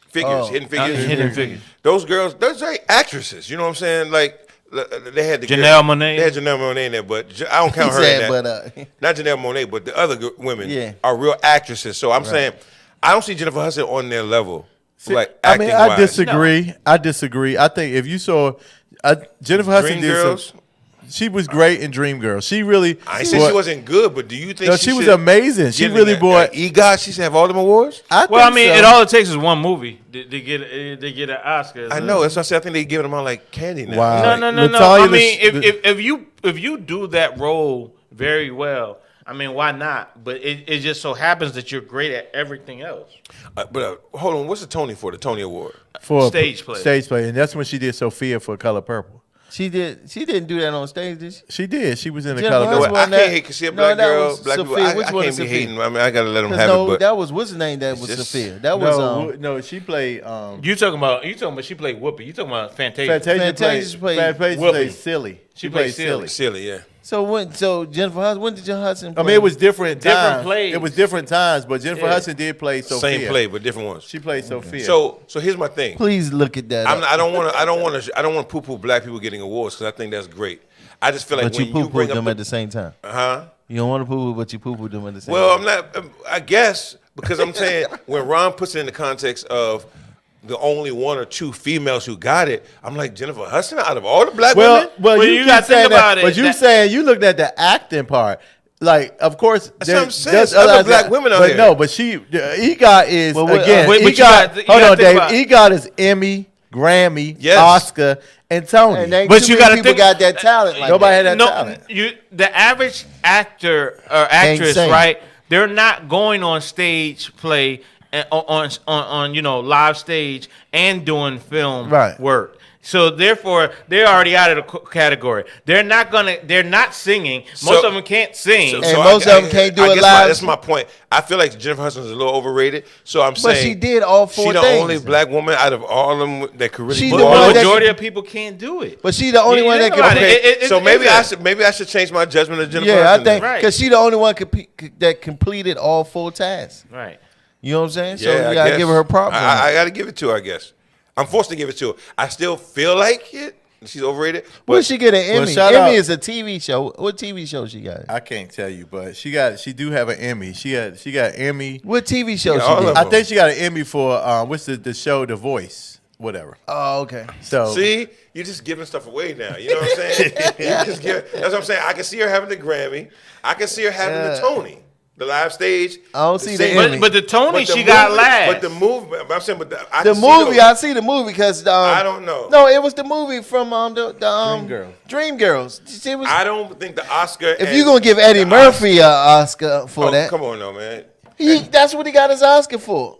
Figures, Hidden Figures. Hidden Figures. Those girls, those great actresses. You know what I'm saying? Like they had the Janelle Monáe? They had Janelle Monáe in there, but I don't count He her said, in that. but Not Janelle Monáe, but the other women Yeah. are real actresses. So I'm saying I don't see Jennifer Hudson on their level, like I acting mean, I wise. disagree. I disagree. I think if you saw Jennifer Hudson did Dreamgirls. she was great in Dreamgirls. She really. I ain't say she wasn't good, but do you think No, she was should amazing. She get really an brought. EGOT. She should have all them awards. Well, I mean, so. it all it takes is one movie to get an Oscar. I know. That's what I said. I think they giving them out like candy now. Wow. No. Natalia I mean, Lish- if you do that role very well, I mean, why not? But it just so happens that you're great at everything else. But hold on. What's the Tony for? The Tony Award. for Stage play. Stage play, and that's when she did Sophia for Color Purple. she didn't do that on stage, did she? She did. She was in the Jennifer Color Hudson Purple. I wasn't can't that- hate because she a no, black that girl. was Black people. Sophia. I Which one can't is be Sophia? hating. I mean, I gotta let them 'Cause have no, it. But that was what's the name that was just- Sophia. That was No, she played. You talking about she played Whoopi. You talking about Fantasia. Fantasia played Fantasia Whoopi. played silly. She played silly. silly, yeah. so Jennifer Hudson. When did Jennifer Hudson? I mean, it was different Different times. plays. It was different times, but Jennifer Yeah. Hudson did play Sophia. Same play, but different ones. She played Sophia. So here's my thing. Please look at that. I don't want to poo-poo black people getting awards because I think that's great. I just feel like But you when you bring poo-pooed up them at the same time. huh? You don't want to poo-poo, but you poo-poo them in the same. Well, way. I'm not. I guess because I'm saying when Ron puts it in the context of the only one or two females who got it, I'm like Jennifer Hudson out of all the black women. Well, you you gotta keep saying think about that, it. but you That- saying you looked at the acting part. Like, of course, That's what I'm saying. there's There's other other black women out but here. No, but EGOT is Well, what- again. Wait, but you EGOT, gotta hold on, think Dave. about- EGOT is Emmy, Grammy, Yes. Oscar, and Tony. And ain't But too you many gotta people think- got that talent. Like Nobody that. had that No, talent. the average actor or actress, sing. right? They're not going on stage play on live stage and doing film Right. work. So therefore, they're already out of the category. They're not singing. Most So- of them can't sing. And most of them can't do it guess live. That's my point. I feel like Jennifer Hudson is a little overrated. So I'm But saying she did all four She the things. only black woman out of all of them that could really. She pull the it one off. the that majority can- of people can't do it. But she the only You one that think can. about it. Okay, so It- maybe it's I should change my judgment of Jennifer Yeah, I Hudson. think Right. because she the only one that completed all four tasks. Right. You know what I'm saying? So Yeah, you I gotta guess. give her her props. on that. I got to give it to her. I guess I'm forced to give it to her. I still feel like it. She's overrated. Will But she get an Emmy? shout Emmy out- is a TV show. What TV show she got? I can't tell you, but she do have an Emmy. She got Emmy. What TV show Yeah, all she of get? I think she got an Emmy for what's the show The Voice, whatever. Oh, okay. So see, you're just giving stuff away now. You know what I'm saying? That's what I'm saying. I can see her having the Grammy. I can see her having the Tony, the live stage. I don't see the same- Emmy. But the Tony but the she got movie- last. But the movie, but I'm saying, but I The can see movie, those. I see the movie because I don't know. No, it was the movie from the Dreamgirls. Dreamgirls. It was, I don't think the Oscar. if and you gonna give Eddie the Murphy an Oscar for oh, that, come on, no man. that's what he got his Oscar for.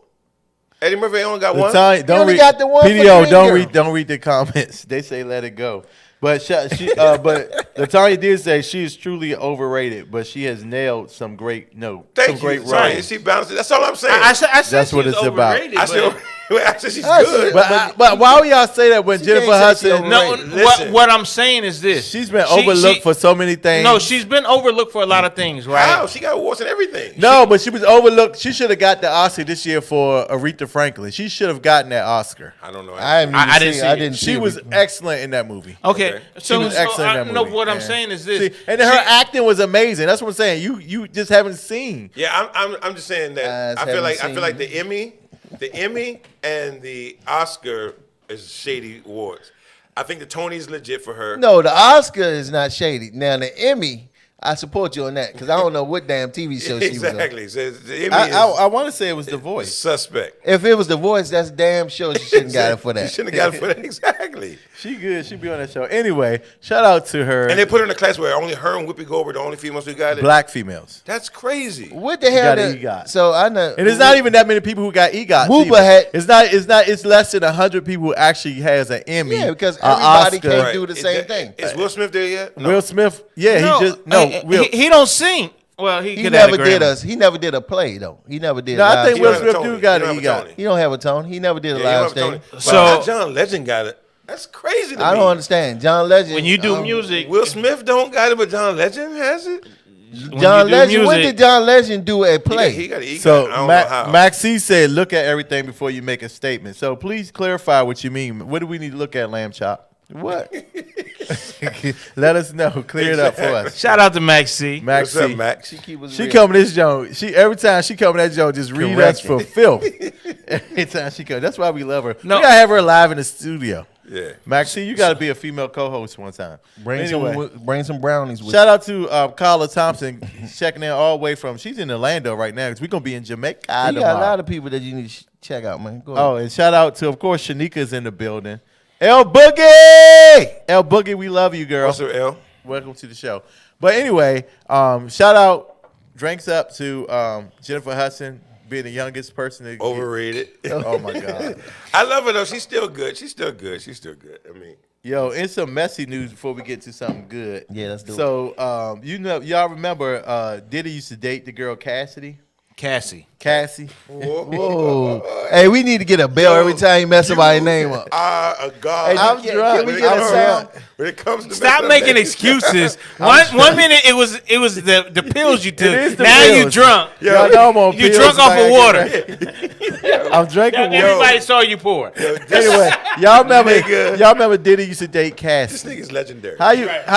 Eddie Murphy only got the one. time, don't only read got the one for PDO. Dreamgirls. Don't read the comments. They say let it go. But but Latanya did say she is truly overrated, but she has nailed some great some Thank great you. Sorry, writing. she bounced it. That's all I'm saying. I said That's what she's it's about. overrated, I said, but- I said she's I good. said- But why would y'all say that when She Jennifer can't say she Hudson? overrated. No, Listen. what I'm saying is this: She's been overlooked for so many things. No, she's been overlooked for a lot of things, right? Wow, she got awards and everything. No, but she was overlooked. She should have got the Oscar this year for Aretha Franklin. She should have gotten that Oscar. I don't know. I didn't. I didn't see I it. didn't see She it. was excellent in that movie. Okay, Okay. so, She was so excellent in I that know movie. what I'm Yeah. saying is this: See, and her acting was amazing. That's what I'm saying. You just haven't seen. Yeah, I'm just saying that I I feel haven't like seen- the Emmy and the Oscar is shady awards. I think the Tony's legit for her. No, the Oscar is not shady. Now the Emmy, I support you on that because I don't know what damn TV show she was on. Exactly. So the Emmy I want to say it was The is Voice. suspect. If it was The Voice, that's damn sure she shouldn't got it for You that. shouldn't have got it for that. Exactly. She good. She be on that show. Anyway, shout out to her. And they put her in a class where only her and Whoopi Goldberg the only females who got it. black females. That's crazy. What the hell? got an did- EGOT. So I know. And it's not even that many people who got EGOT. Whooper had- It's less than 100 people who actually has an Emmy. Yeah, because a everybody Oscar. can't do the Is same that- thing. Is Will Smith there yet? No. Will Smith, he don't sing. Well, he He could have never a did Grammy. us. He never did a play though. He never did. No, I live think He Will don't have a Smith Tony. do got He an don't have a EGOT. Tony. He don't have a tone. He never did a Yeah, live you don't stage. have a Tony. So- But how John Legend got it. That's crazy to I me. don't understand. John Legend. When you do music, Will Smith don't got it, but John Legend has it. when John you do Legend. When music- did John Legend do a play? He got an EGOT. So I don't know how. Maxie said, "Look at everything before you make a statement." So please clarify what you mean. What do we need to look at, Lamb Chop? What? Let us know. Clear it up for us. shout out to Max C. What's up, Maxie. Max? She come to this joint. She every time she come to that joint, just read us for filth. Every time she come, that's why we love her. No. We gotta have her live in the studio. Yeah. Maxie, you gotta be a female co-host one time. Bring Anyway. some brownies with. Shout out to Carla Thompson checking in all the way from. She's in Orlando right now because we're gonna be in Jamaica you got a tomorrow. lot of people that you need to check out, man. Go ahead. Oh, and shout out to, of course, Shanika's in the building. El Boogie! El Boogie, we love you, girl. What's up, L? Welcome to the show. But anyway, shout out, drinks up to Jennifer Hudson being the youngest person to get- Overrated. Oh, my God. I love her though. She's still good. She's still good. She's still good. I mean, Yo, and some messy news before we get to something good. Yeah, let's do it. So, y'all remember Diddy used to date the girl Cassie? Cassie. Cassie. Whoa. Hey, we need to get a bell every time you mess somebody's name up. a god. Hey, I'm drunk. When Can we it get a comes- sound? When it comes to Stop messing up making names. excuses. One minute it was the pills you took. is the Now you pills. drunk. Y'all know I'm on You pills, drunk off man. of water. I'm drinking water. Everybody saw you pour. Anyway, y'all remember Nigga. y'all remember Diddy used to date This Cassie. nigga's legendary. How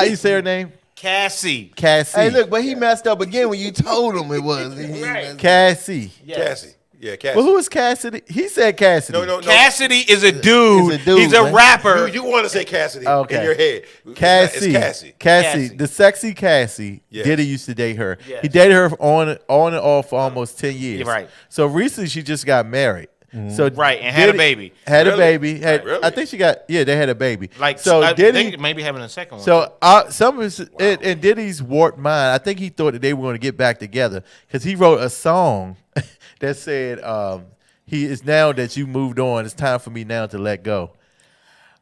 you say her name? Cassie. Cassie. Hey, look, but he messed up again when you told him it was. He Right. messed up. Cassie. Yes. Cassie. Yeah, Cassie. Well, who is Cassidy? He said Cassidy. no. Cassidy is a dude. He's a dude, He's a man. rapper. You want to say Cassidy Okay. in your head. Cassie. It's Cassie. Cassie. Cassie. The sexy Cassie. Yes. Diddy used to date her. Yes. He dated her on and off for almost 10 years. You're right. So recently she just got married. So Right, and had a baby. Had a Really? baby. Really? I think she got they had a baby. Like, so I Diddy. think maybe having a second one. So some of his in Diddy's warped mind, I think he thought that they were going to get back together because he wrote a song that said, "He is now that you moved on. It's time for me now to let go."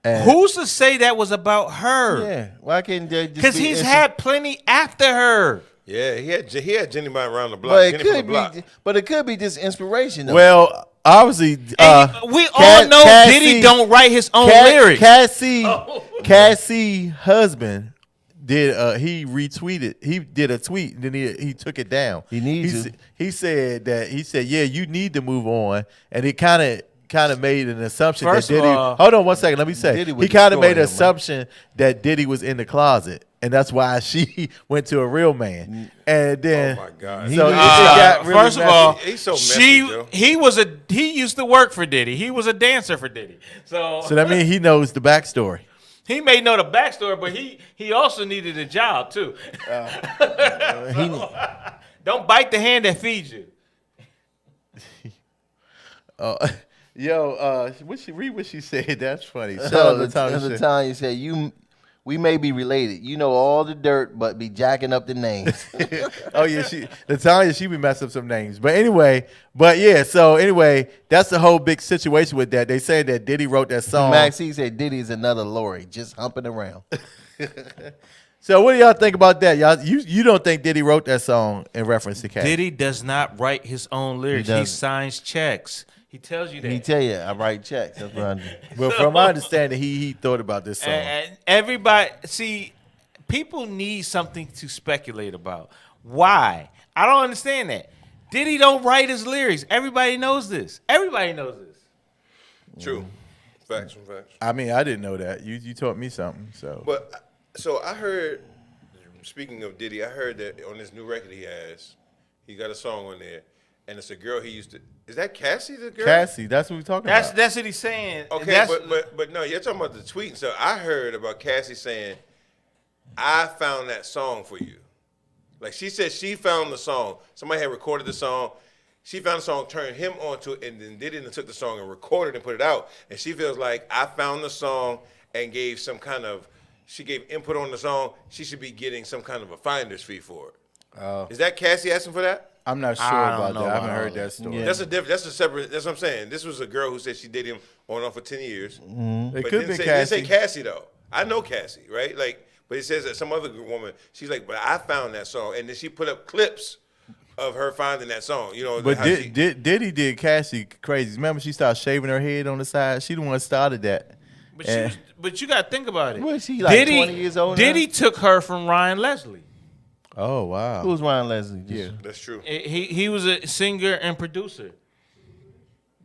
And who's to say that was about her? Yeah. Why can't they just Because be he's instant- had plenty after her. Yeah, he had Jenny around the block. But it Jenny from the could block. be. But it could be just inspiration. Though. well, obviously, And we all know Diddy don't write his own lyrics. Cassie husband did. He retweeted. He did a tweet, and then he took it down. He needs to. He said yeah, you need to move on, and it kind of made an assumption First that of Diddy. all, Hold on one second. Let me say. Diddy would He kind of destroy made an him, man. assumption that Diddy was in the closet, and that's why she went to a real man. And then, Oh, my God. So it Uh, got really First of messy. all, He's so messy, Joe. he used to work for Diddy. He was a dancer for Diddy. So that means he knows the backstory. he may know the backstory, but he also needed a job too. Don't bite the hand that feeds you. Read what she said. That's funny. Shout So out to Tommy the Shea. time you said we may be related. You know all the dirt, but be jacking up the names. Oh yeah, she be messing up some names. But anyway, that's the whole big situation with that. They say that Diddy wrote that song. Maxie said Diddy's another Lori, just humping around. So what do y'all think about that? Y'all, you don't think Diddy wrote that song in reference to Cash? Diddy does not write his own lyrics. He doesn't. signs checks. He tells you that. He tell you, I write checks. That's what I do. Well, from my understanding, he thought about this song. And everybody, see, people need something to speculate about. Why? I don't understand that. Diddy don't write his lyrics. Everybody knows this. Everybody knows this. True. Facts from facts. I mean, I didn't know that. You taught me something. So But so I heard, speaking of Diddy, I heard that on this new record he got a song on there, and it's a girl he used to. Is that Cassie, the girl? Cassie, that's what we're talking about. That's what he's saying. Okay, That's- but no, you're talking about the tweet. So I heard about Cassie saying, "I found that song for you." Like she said, she found the song. Somebody had recorded the song. She found the song, turned him onto it, and then Diddy and took the song and recorded and put it out. And she feels like I found the song and gave some kind of. She gave input on the song. She should be getting some kind of a finder's fee for it. Oh. Is that Cassie asking for that? I'm not sure I don't about know that. I about haven't heard all that that. story. Yeah. That's a different. That's a separate. That's what I'm saying. This was a girl who said she dated him on and off for 10 years. It But could didn't be say, Cassie. Didn't say Cassie though. I know Cassie, right? Like, but it says that some other woman. She's like, but I found that song, and then she put up clips of her finding that song. You know, But how Diddy did Cassie crazy. Remember, she started shaving her head on the side. She the one that started that. But you got to think about it. What is he, like 20 years old now? Diddy took her from Ryan Leslie. Oh wow. Who's Ryan Leslie? Yeah. that's true. He was a singer and producer.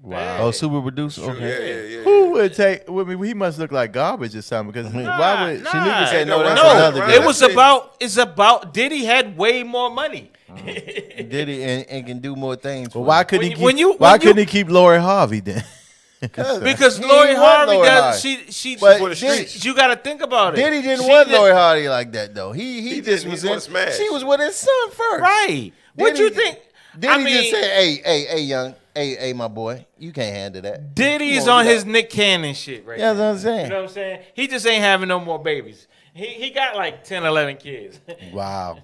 Wow. Oh, super producer. True. Okay. Yeah. Who would take? I mean, he must look like garbage or something. Because why would? Nah. Shanika said no. No, That's no, another Ryan guy. It was Leslie- it's about Diddy had way more money. Diddy and can do more things. Well, for why him. couldn't When he? you- Keep, why when you- couldn't he keep Lori Harvey then? Because He Lori didn't want Harvey Lori does Harvey. she But for the Diddy- streets. you got to think about it. Diddy didn't She want did- Lori Harvey like that though. He just didn't. was He in. wanted to smash. She was with his son first. Right. What Diddy- you think? Diddy I mean, just said, "Hey, young, hey, my boy, you can't handle that." Diddy's Come on, on do his that. Nick Cannon shit right Yeah, now. that's what I'm saying. You know what I'm saying? He just ain't having no more babies. He got like 10, 11 kids. Wow.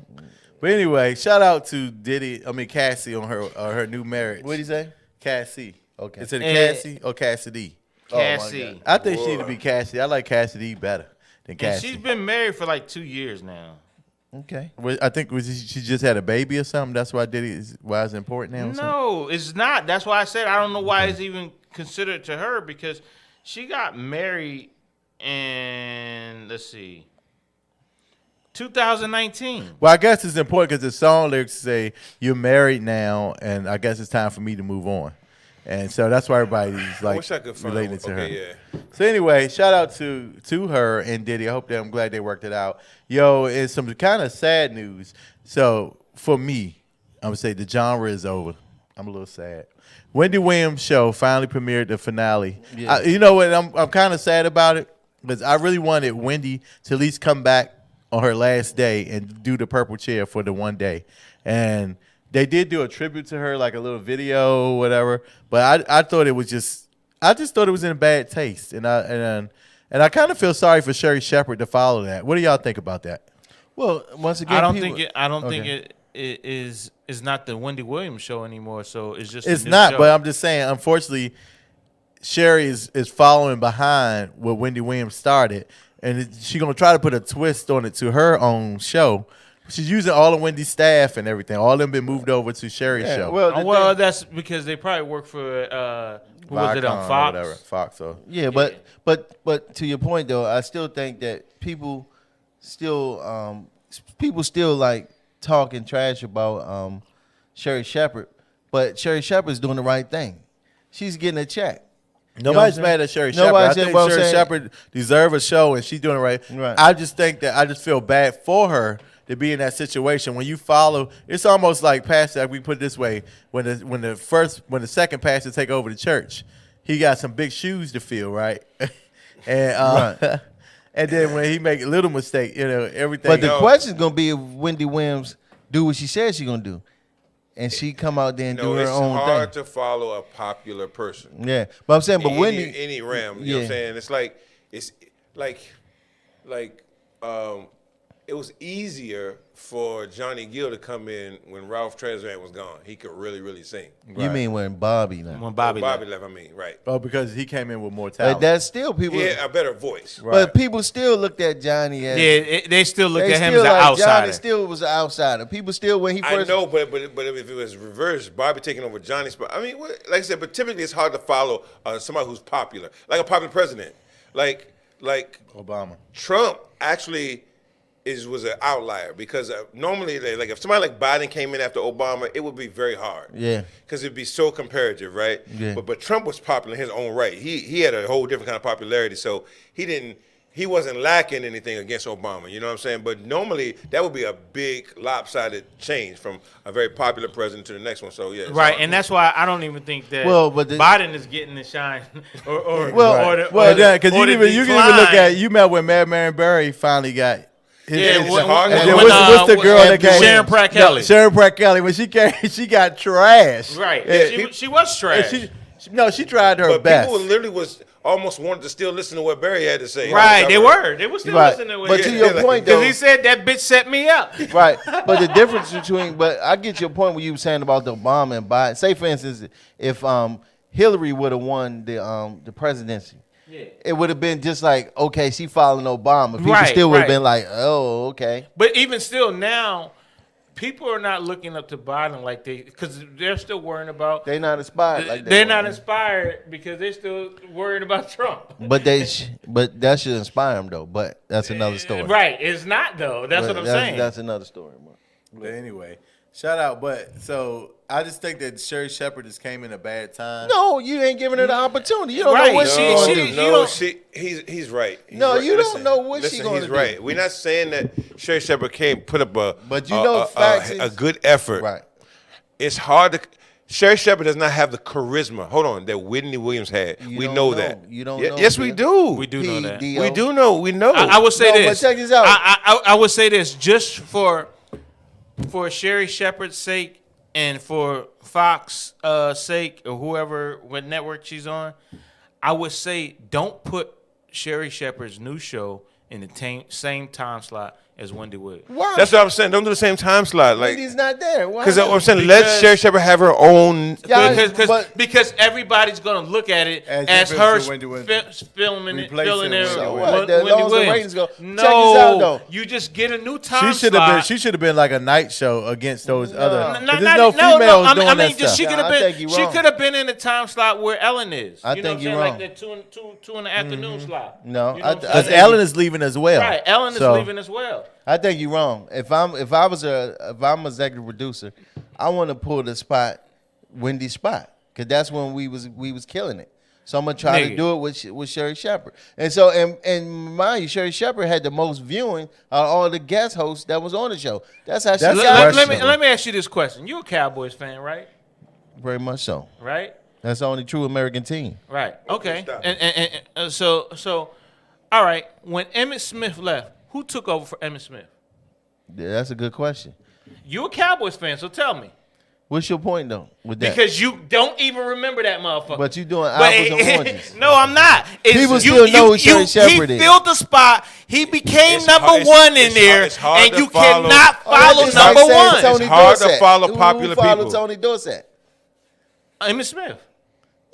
But anyway, shout out to Diddy. I mean Cassie on her new marriage. What'd he say? Cassie. Okay. Is it And- Cassie or Cassidy? Oh, my Cassie. God. I think she need to be Cassidy. I like Cassidy better than And Cassie. she's been married for like 2 years now. Okay. I think she just had a baby or something. That's why why it's important now. or something? No, it's not. That's why I said I don't know why it's even considered to her because she got married in, let's see, 2019. Well, I guess it's important because the song lyrics say you're married now, and I guess it's time for me to move on. And so that's why everybody's I like wish I could find relating to her. Okay, yeah. So anyway, shout out to her and Diddy. I hope that I'm glad they worked it out. Yo, it's some kind of sad news. So for me, I'm gonna say the genre is over. I'm a little sad. Wendy Williams' show finally premiered the finale. Yeah. You know what? I'm kind of sad about it because I really wanted Wendy to at least come back on her last day and do the purple chair for the one day. And they did do a tribute to her, like a little video or whatever. But I thought it was I just thought it was in bad taste. And I kind of feel sorry for Sherry Shepherd to follow that. What do y'all think about that? Well, once again, I don't people- think Okay. it is not the Wendy Williams show anymore. So it's just It's a new not, show. but I'm just saying, unfortunately, Sherry is following behind what Wendy Williams started. And she's going to try to put a twist on it to her own show. She's using all of Wendy's staff and everything. All of them been moved over to Sherry's Yeah, show. well, the Well, thing- that's because they probably work for who was it Viacom on or Fox? whatever. Fox. So. yeah, but to your point though, I still think that people still like talking trash about Sherry Shepherd, but Sherry Shepherd's doing the right thing. She's getting a check. Nobody's You know what I'm mad at Sherry saying? Shepherd. I Nobody's think saying- well, I'm Sherry saying- Shepherd deserves a show, and she's doing it right. Right. I just think that I just feel bad for her to be in that situation. When you follow, it's almost like pastor. We put it this way: when the second pastor take over the church, he got some big shoes to fill, right? And Right. and then when he make a little mistake, everything. But the No. question's gonna be if Wendy Williams do what she said she's gonna do, and she come out there and do No, her it's own hard thing. to follow a popular person. Yeah, but I'm saying, but in Wendy, any realm, you know what I'm Yeah. saying? It's like it was easier for Johnny Gill to come in when Ralph Tresvant was gone. He could really sing. you mean when Bobby left? When Bobby, Bobby left. left, I mean, right. oh, because he came in with more talent. But that's still people. He had a better voice. Right. But people still looked at Johnny as They still look they at him still as an like outsider. Johnny still was an outsider. People still when he I first know, but if it was reversed, Bobby taking over Johnny's spot. I mean, like I said, but typically it's hard to follow somebody who's popular, like a popular president, like Obama. Trump actually was an outlier because normally, like if somebody like Biden came in after Obama, it would be very hard. Yeah. Because it'd be so comparative, right? Yeah. But Trump was popular in his own right. He had a whole different kind of popularity, so he wasn't lacking anything against Obama. You know what I'm saying? But normally that would be a big lopsided change from a very popular president to the next one. So yeah, it's Right, hard. and that's why I don't even think that Well, but Biden is getting the shine, or Well, or the, well, or the, yeah, because or you the can even look decline. at you met when Marion Barry finally got. His, Yeah, It's when- hard. when- And then when, what's the girl that came? Sharon Pratt Kelly. No, Sharon Pratt Kelly. When she came, she got trashed. Right, Yeah, she was trash. she tried her But best. people literally was almost wanted to still listen to what Barry had to say. Right, they were still Right. listening to But it. to your point though, Because he said that bitch set me up. right. But the difference between, but I get your point when you were saying about the Obama and Biden. Say for instance, if Hillary would have won the presidency, Yeah. it would have been just like, okay, she following Obama. People Right, still would have right. been like, oh, okay. But even still, now people are not looking up to Biden like because they're still worrying about. They not inspired like that. They're not inspired because they're still worried about Trump. But but that should inspire them though. But that's another story. Right, it's not though. That's But what I'm saying. That's another story, bro. But anyway, shout out. But so I just think that Sherry Shepherd just came in a bad time. No, you ain't giving her the opportunity. You don't Right. know what No, she gonna do. you No, don't- he's right. He's No, right. you don't know what she listen, gonna he's do. right. We're not saying that Sherry Shepherd can't put up But you know facts a is- good effort. Right. It's hard to. Sherry Shepherd does not have the charisma. Hold on, that Whitney Williams had. You We don't know know. that. You don't Ye- know, Yes, we Bill. do. We do know that. PDO. We do know. We know. I would say No, but this. check this out. I would say this just for Sherry Shepherd's sake and for Fox sake or whoever what network she's on. I would say don't put Sherry Shepherd's new show in the same time slot as Wendy Williams. Why? That's what I'm saying. Don't do the same time slot. Like, Wendy's not there. Why because not? I'm saying, let Because- Sherry Shepherd have her own. Yeah, Because everybody's gonna look at it As as if her it's Wendy Williams. filming it, Replacing filling it. Wendy So Williams. what? As long as the ratings go. Check this No, out, though. you just get a new time She should have slot. been. She should have been like a night show against those other. No. 'cause No, there's no females doing I mean, that just stuff. she could have I been. think you're She wrong. could have been in the time slot where Ellen is. I You know think what I'm you're saying? wrong. Like the two in the afternoon slot. No, You know I- what I'm I Because saying? Ellen is leaving as well. Right. Ellen is So- leaving as well. I think you're wrong. If I'm executive producer, I want to pull the spot, Wendy's spot. because that's when we was killing it. So I'm gonna try to Nigga. do it with Sherry Shepherd. And so and mind you, Sherry Shepherd had the most viewing out of all the guest hosts that was on the show. That's how she That's got Let, it. let me ask you this question. You a Cowboys fan, right? Very much so. Right? That's the only true American team. Right. Okay. stop. And so, all right. When Emmitt Smith left, who took over for Emmitt Smith? Yeah, that's a good question. You a Cowboys fan, so tell me. What's your point though with that? Because you don't even remember that motherfucker. But you doing But apples and oranges. no, I'm not. It's, People still know who Sherry Shepherd he is. filled the spot. He became It's number hard- it's- one in it's there, hard- it's hard and to you follow. cannot Oh, that's follow just number like saying one. Tony It's hard to Dorsett. follow Who popular followed people. Tony Dorsett? Emmitt Smith.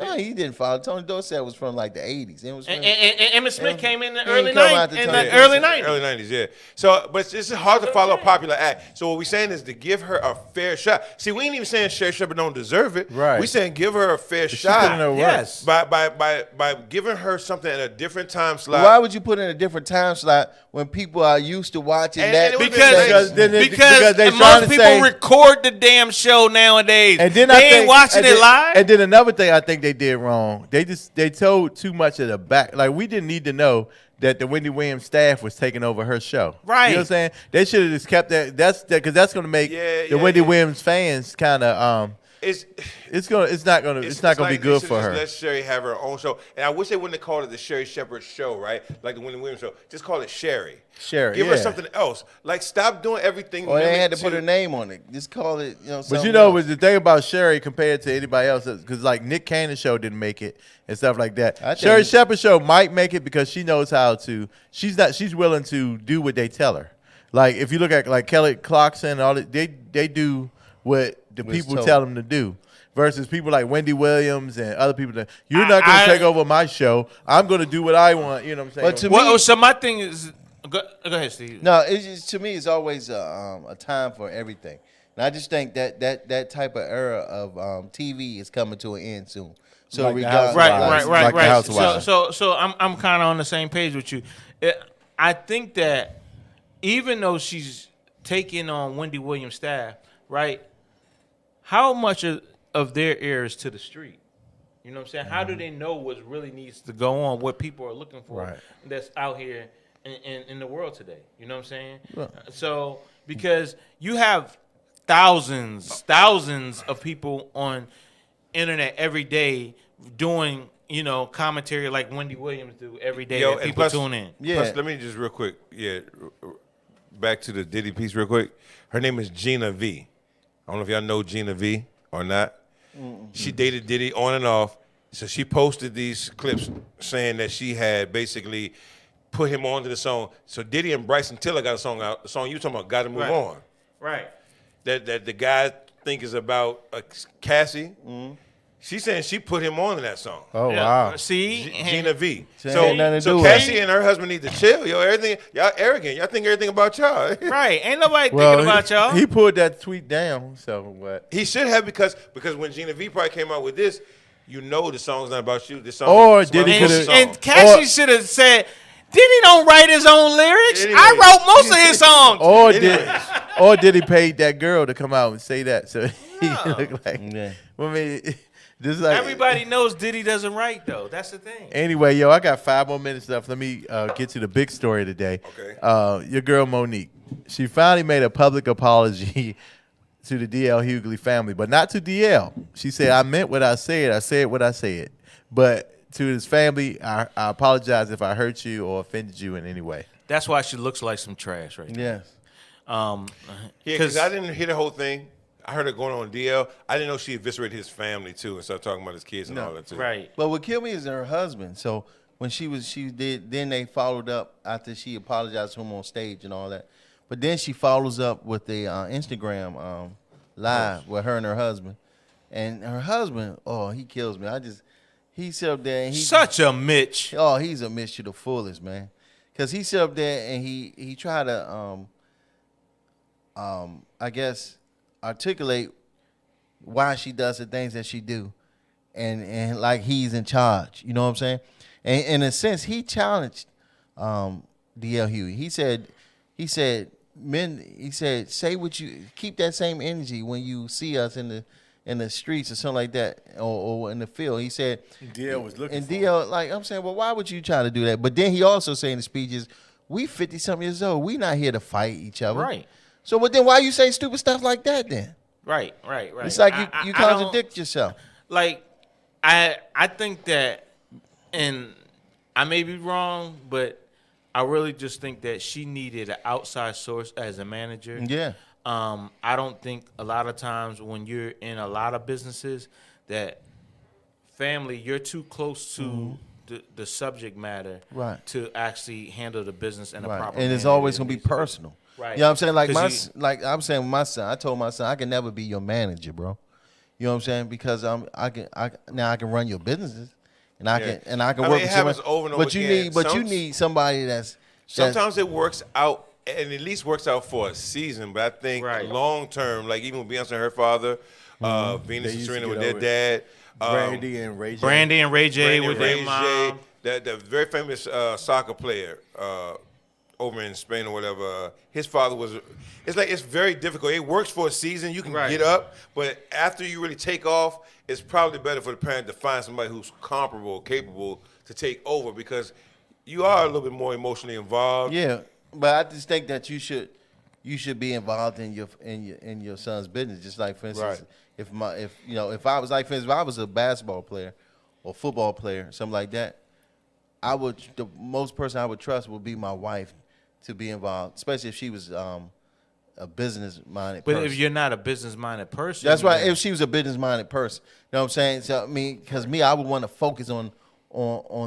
No, he didn't follow. Tony Dorsett was from like the 80s. It was from, And Emmitt Smith came in the He early didn't come 90s. out to In Tony the early Dorsett. 90s. Early 90s, yeah. So, but it's hard to follow a popular act. So what we're saying is to give her a fair shot. See, we ain't even saying Sherry Shepherd don't deserve it. Right. We saying give her a fair She put in her shot. work. Yes. By giving her something at a different time slot. Why would you put in a different time slot when people are used to watching And that? it would've Because, been nice. because they trying most to people say- record the damn show nowadays. And then they I ain't think, watching and it then- live. And then another thing I think they did wrong. They told too much of the back. Like we didn't need to know that the Wendy Williams staff was taking over her show. Right. You know what I'm saying? They should have just kept that. That's because that's going to make the Wendy Williams fans kind of It's it's not gonna be like good they for should her. just let Sherry have her own show. And I wish they wouldn't have called it the Sherry Shepherd show, right? Like the Wendy Williams show. Just call it Sherry. Sherry, Give her yeah. something else. Like stop doing everything. Or they had to mimic put her name on it. Just call it, But something you know, else. was the thing about Sherry compared to anybody else, because like Nick Cannon's show didn't make it and stuff like that. I think- Sherry Shepherd's show might make it because she knows how to. She's willing to do what they tell her. Like if you look at like Kelly Clarkson and all that, they do what the What's people told. tell them to do. Versus people like Wendy Williams and other people that you're not going I- to take over my show. I'm going to do what I want. You know what I'm saying? But to Well, me, so my thing is, go ahead, Steve. no, it's just, to me, it's always a time for everything. And I just think that type of era of TV is coming to an end soon. So Like the regardless, Housewives. Right. Like the Housewives. So I'm kind of on the same page with you. I think that even though she's taking on Wendy Williams' staff, right? How much of their ear is to the street? You know what I'm saying? How do they know what really needs to go on? What people are looking for Right. that's out here in the world today? You know what I'm saying? So because you have thousands of people on internet every day doing commentary like Wendy Williams do every day that and people plus- tune in. Yeah. Plus, let me just real quick. Back to the Diddy piece real quick. Her name is Gina V. I don't know if y'all know Gina V or not. She dated Diddy on and off. So she posted these clips saying that she had basically put him onto the song. So Diddy and Bryson Tiller got a song out. The song you talking about, Gotta Move Right. On. Right. That the guy think is about Cassie. She's saying she put him on to that song. oh Yeah. wow. See, Gina V. So ain't nothing to do So with Cassie and her husband need to chill. Yo, everything y'all arrogant. Y'all think everything about y'all. right? Ain't nobody Well, thinking about y'all. he pulled that tweet down. So what? He should have because when Gina V probably came out with this, the song's not about you. This song, Or it's did he about coulda- the and song. Cassie Or- should have said, Diddy don't write his own lyrics. Anyway. I wrote most of his songs. Or did he pay that girl to come out and say that? So he looked like. Yeah. I mean, just like Everybody knows Diddy doesn't write, though. That's the thing. Anyway, yo, I got 5 more minutes left. Let me get to the big story today. Okay. Your girl Monique, she finally made a public apology to the DL Hughley family, but not to DL. She said, "I meant what I said. I said what I said." But to his family, I apologize if I hurt you or offended you in any way. That's why she looks like some trash right now. Yes. Yeah, because I didn't hear the whole thing. I heard it going on DL. I didn't know she eviscerated his family too and started talking about his kids and all that too. Right. But what killed me is her husband. So when then they followed up after she apologized to him on stage and all that. But then she follows up with the Instagram live with her and her husband. And her husband, oh, he kills me. He sit up there and Such a Mitch. oh, he's a miss to the fullest, man. Cause he sit up there and he tried to I guess articulate why she does the things that she do, and like he's in charge. You know what I'm saying? And in a sense, he challenged D.L. Huey. He said, say what you keep that same energy when you see us in in the streets or something like that, or in the field. He said, DL was looking and for him. DL, like I'm saying, well, why would you try to do that? But then he also saying in the speeches, we 50-something years old. We not here to fight each other. Right. So, but then why you say stupid stuff like that then? Right. It's like you I don't- contradict yourself. Like, I think that, and I may be wrong, but I really just think that she needed an outside source as a manager. Yeah. I don't think a lot of times when you're in a lot of businesses that family, you're too close to the subject matter Right. to actually handle the business in a Right. proper And it's manner. always gonna be personal. Right. You know what I'm saying? Like 'Cause like I'm saying with my son, I told my son I can never be your manager, bro. You know what I'm saying? Because I can run your businesses, and I can I mean, work it with happens somebody. over and over But you again. you need somebody that's Sometimes it works out, and at least works out for a season. But I think Right. long term, like even with Beyonce and her father, Venus They and used to Serena get with their over it. dad, Brandy and Ray J. Brandy and Ray J Brandon with Ray their mom. J, the very famous soccer player over in Spain or whatever. His father was. It's like it's very difficult. It works for a season. You can Right. get up, but after you really take off, it's probably better for the parent to find somebody who's comparable, capable to take over because you are a little bit more emotionally involved. Yeah, but I just think that you should be involved in your son's business. Just like for instance, Right. if I was like for instance, if I was a basketball player or football player, something like that, the most person I would trust would be my wife to be involved, especially if she was a business minded But person. if you're not a business minded person, That's right. then- If she was a business minded person, you know what I'm saying? So I mean, because I would want to focus on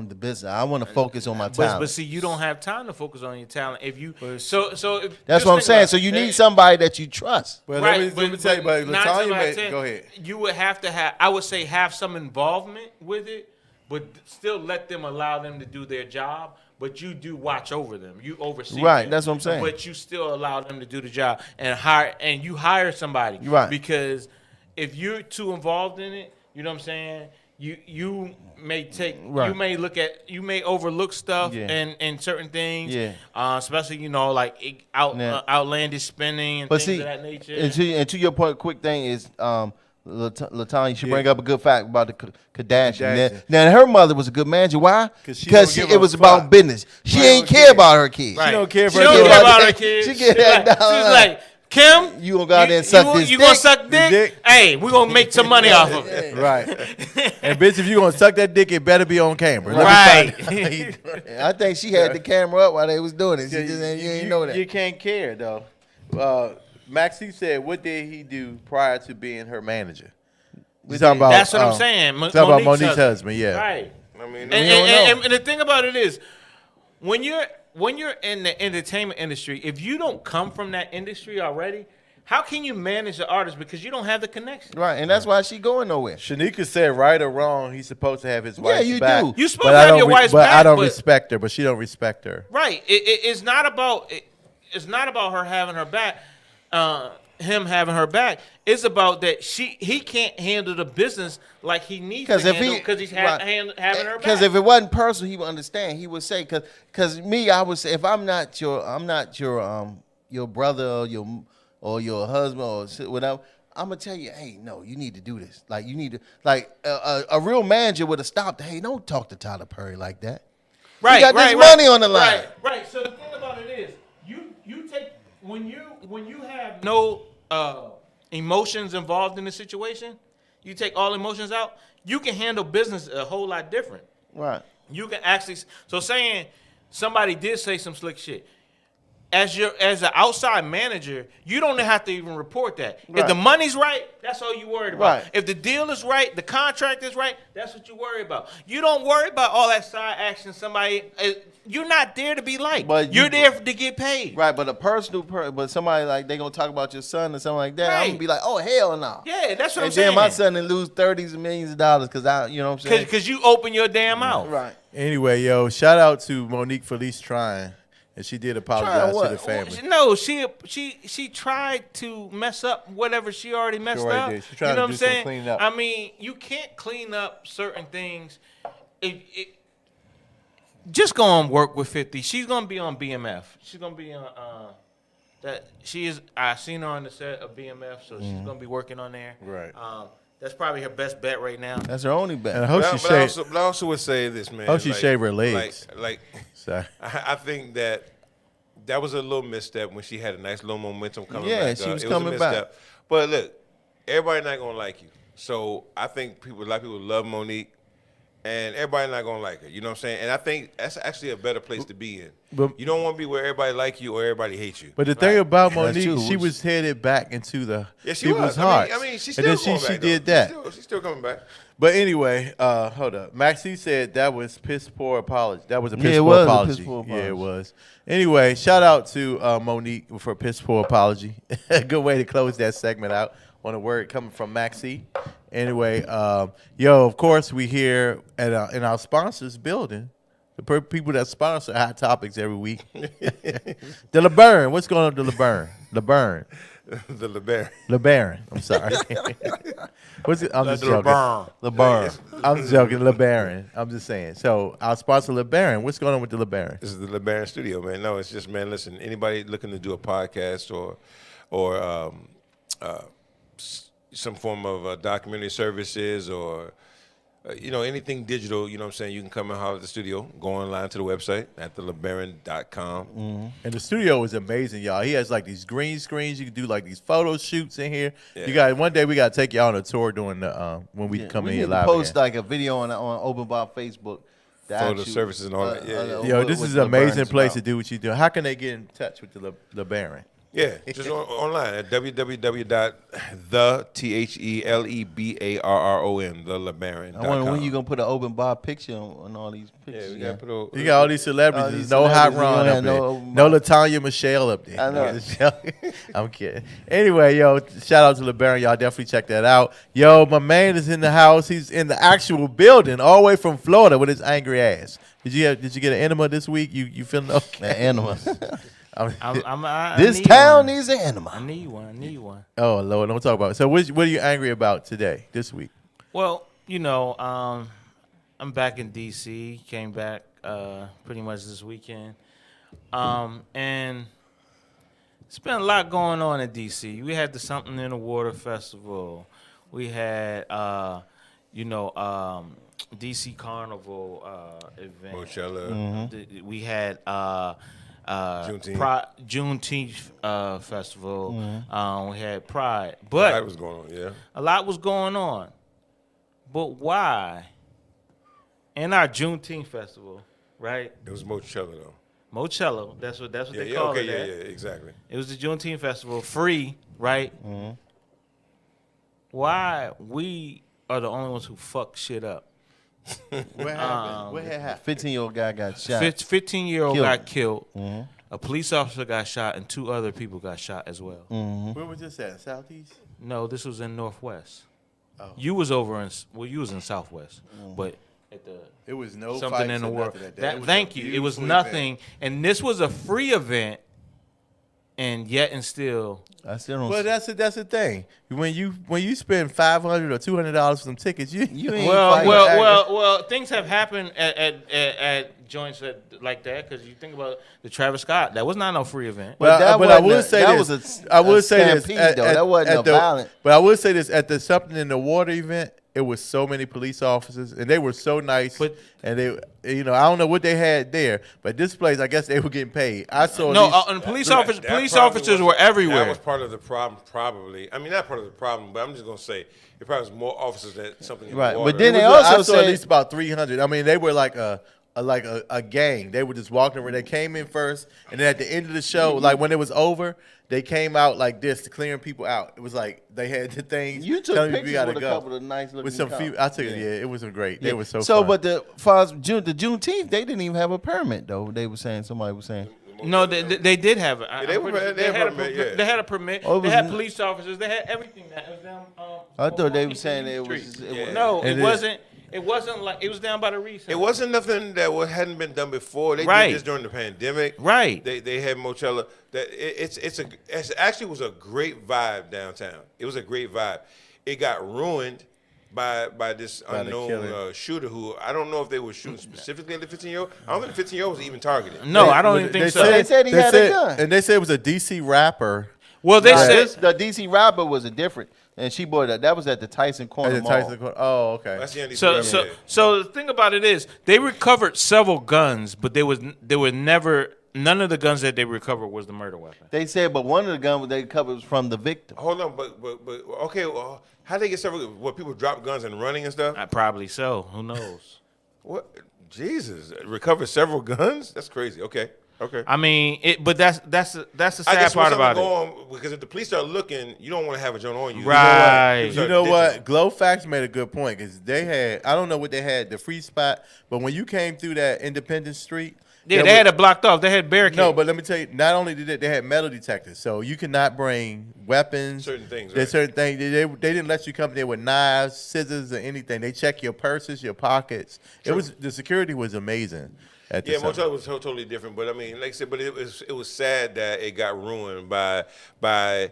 the business. I want to focus on my talent. But see, you don't have time to focus on your talent. If you so if, That's just what I'm think saying. about So it. you need somebody that you trust. But Right, let me tell you, but nine times Latanya out of made, 10, go ahead. You would have to have, I would say, have some involvement with it, but still let them allow them to do their job. But you do watch over them. You oversee Right, them. that's what I'm saying. But you still allow them to do the job and you hire somebody. Right. Because if you're too involved in it, you know what I'm saying? You may Right. you may overlook stuff Yeah. and certain things. Yeah. Especially like Yeah. outlandish spending and But things see, of that nature. and to your point, quick thing is, Latanya, you should bring up a good fact about the Kardashian. Now, her mother was a good manager. Why? 'Cause she Because don't give it a was fuck. about business. She Right. ain't care about her kids. Right. don't care if She her don't kid- care about her kids. She get that She's dollar. like, Kim, You gonna go out there and suck this You dick? gonna suck dick? Dick? Hey, we gonna make some money off of it. Right. And bitch, if you gonna suck that dick, it better be on camera. Let me Right. find out how you do it. I think she had the camera up while they was doing it. She Yeah, just you ain't know that. You can't care though. Maxie said, "What did he do prior to being her manager?" We talking about. That's what I'm saying. Talking about Monique's husband. Yeah. Right. I mean, And the thing about it is, when you're in the entertainment industry, if you don't come from that industry already, how can you manage the artist because you don't have the connection? Right, and that's why she going nowhere. Shanika said, right or wrong, he's supposed to have his wife's you back. do. You supposed But to I have don't your wife's but I back, don't but- respect her, but she don't respect her. Right. It's not about it's not about her having her back. Him having her back. It's about that he can't handle the business like he needs to handle because he's having her back. Because if it wasn't personal, he would understand. He would say, because me, I would say, if I'm not your brother or your husband or whatever, I'm gonna tell you, hey, no, you need to do this. Like you need to, like a real manager would have stopped. Hey, don't talk to Tyler Perry like that. right, got this right, money on the line. Right. So the thing about it is, you take when you have no emotions involved in the situation, you take all emotions out. You can handle business a whole lot different. Right. You can actually saying somebody did say some slick shit. As an outside manager, you don't have to even report that. If Right. the money's right, that's all you worried about. Right. If the deal is right, the contract is right, that's what you worry about. You don't worry about all that side action. You're not there to be liked. But You're you- there to get paid. Right, but but somebody like they gonna talk about your son or something like that. I'm Right. gonna be like, oh hell no. Yeah, that's what I'm And saying. then my son then lose 30s of millions of dollars because you know what I'm saying. Because you open your damn mouth. Right. Anyway, yo, shout out to Monique for at least trying, and she did apologize what? to the family. No, she tried to mess up whatever she already messed already up. did. She tried you know to what do I'm some saying? cleaning up. I mean, you can't clean up certain things. Just go and work with 50. She's gonna be on BMF. She's gonna be on that. She is. I seen her on the set of BMF, so she's gonna be working on there. Right. That's probably her best bet right now. That's her only And bet. I hope she shaved. But I also would say this, man. Hope she shaved her legs. Like Sorry. I think that was a little misstep when she had a nice little momentum coming Yeah, back. she was It coming a back. misstep. But look, everybody not gonna like you. So I think a lot of people love Monique, and everybody not gonna like her. You know what I'm saying? And I think that's actually a better place to be in. But- You don't want to be where everybody like you or everybody hates you. But the thing about That's Monique, true. she was headed back into the Yeah, she people's was. hearts. I mean, she's and still then going she back, did though. that. She's still coming back. But anyway, hold up. Maxie said that was piss poor apology. That was a piss Yeah, it poor was a apology. piss poor Yeah, it apology. was. Anyway, shout out to Monique for piss poor apology. Good way to close that segment out on a word coming from Maxie. Anyway, of course, we here at in our sponsors building. The people that sponsor Hot Topics every week. The LeBaron. What's going on with the LeBaron? LeBaron. The LeBaron. LeBaron. I'm sorry. What's it? I'm just joking. LeBaron. I'm joking. LeBaron. I'm just saying. So our sponsor LeBaron. What's going on with the LeBaron? This is the LeBaron Studio, man. No, it's just, man, listen, anybody looking to do a podcast or some form of documentary services or, anything digital, you know what I'm saying, you can come and holler at the studio, go online to the website at thelebaron.com. And the studio is amazing, y'all. He has like these green screens. You can do like these photo shoots in here. Yeah. You got one day we got to take y'all on a tour during the when we come we in need here to live. post again. like a video on Open Bar Facebook. the Photo actual, services and all that. Yeah, yeah. Yo, this what is an amazing LeBaron's place about. to do what you do. How can they get in touch with the LeBaron? Yeah, just online at www.thelebaron, the LeBaron. I wonder when you gonna put an open bar picture on all these Yeah, pictures. we got to put You got all these celebrities. All these There's no Hot celebrities, Ron you up don't there. have no No open LaTanya Michelle up there. I know. I'm kidding. Anyway, shout out to LeBaron. Y'all definitely check that out. My man is in the house. He's in the actual building, all the way from Florida with his angry ass. Did you get an enema this week? You feeling okay? An animal. I This need town one. needs an animal. I need one. Oh Lord, don't talk about it. So what are you angry about today, this week? Well, I'm back in D.C. Came back pretty much this weekend, and it's been a lot going on in D.C. We had the Something in the Water Festival. We had, D.C. Carnival event. Coachella. We had Juneteenth. Juneteenth festival. We had Pride, That but was going on, yeah. a lot was going on. But why? In our Juneteenth festival, right? It was Mochella, though. Mochella, that's what Yeah, they yeah, call okay, it. yeah, that. exactly. It was the Juneteenth festival, free, right? Why we are the only ones who fuck shit up? What happened? What had happened? 15-year-old guy got shot. 15-year-old Killed. got killed. A police officer got shot, and 2 other people got shot as well. Where was this at? Southeast? No, this was in Northwest. Oh. You was you was in Southwest, but at the It was no something fights in the or world. nothing like that. It was Thank a you. It was beautiful nothing, event. and this was a free event, and yet and still, I still don't. Well, that's the thing. When you spend $500 or $200 for some tickets, you ain't well, fighting. well, things have happened at joints like that because you think about the Travis Scott. That was not no free event. But that but I wasn't will a- say that this. was a I will say this. stampede, though. That wasn't a the, violent- But I will say this: at the Something in the Water event, it was so many police officers, and they were so nice. But- and they, I don't know what they had there, but this place, I guess they were getting paid. I saw No, these- and police That officers probably were was- everywhere. That was part of the problem, probably. I mean, not part of the problem, but I'm just going to say it probably was more officers that something in Right, the but water. then It they was also I saw said- at least about 300. I mean, they were like a gang. They were just walking around. They came in first, and then at the end of the show, like when it was over, they came out like this, clearing people out. It was like they had the things. You took telling pictures people, "We with a gotta couple of nice looking with some cops. few. I took it. Yeah, it was great. They were so. So, fun. but the Juneteenth, they didn't even have a permit though. They were saying somebody was saying. No, they did have it. they were- they had a permit, yeah. They had a permit. Oh, it They was had n- police officers. They had everything. That was down. I thought they were on saying it Street. was. Yeah. No, It it is. wasn't. It wasn't like it was down by the Reese. It wasn't nothing that hadn't been done before. They Right. did this during the pandemic. Right. They had Mochella. That it actually was a great vibe downtown. It was a great vibe. It got ruined by this By the unknown killing. shooter who I don't know if they were shooting specifically at the 15-year-old. I don't think the 15-year-old was even targeted. No, I don't But even think they so. They said he had a gun. and they said it was a DC rapper. Well, they Nah, said the DC rapper was a different. And she bought that. That was at the Tyson Corner At the Mall. Tyson oh, okay. That's the only So the thing about it is they recovered several guns, but there were never none of the guns that they recovered was the murder weapon. They said, but one of the guns they covered was from the victim. Hold on, but okay. Well, how they get several? What, people drop guns and running and stuff? Probably so. Who knows? What? Jesus, recovered several guns? That's crazy. Okay. I mean, but that's the I sad just part want about something to it. go on, because if the police start looking, you don't want to have a joint on you. Right. You know what? Glowfax made a good point because they had, I don't know what they had, the free spot, but when you came through that Independence Street. Yeah, they had it blocked off. They had barricades. No, but let me tell you, not only did they had metal detectors, so you cannot bring weapons. Certain things, There's right. certain things. They didn't let you come there with knives, scissors, or anything. They check your purses, your pockets. True. The security was amazing. At the Yeah, center. Motel was totally different, but I mean, like I said, but it was sad that it got ruined by the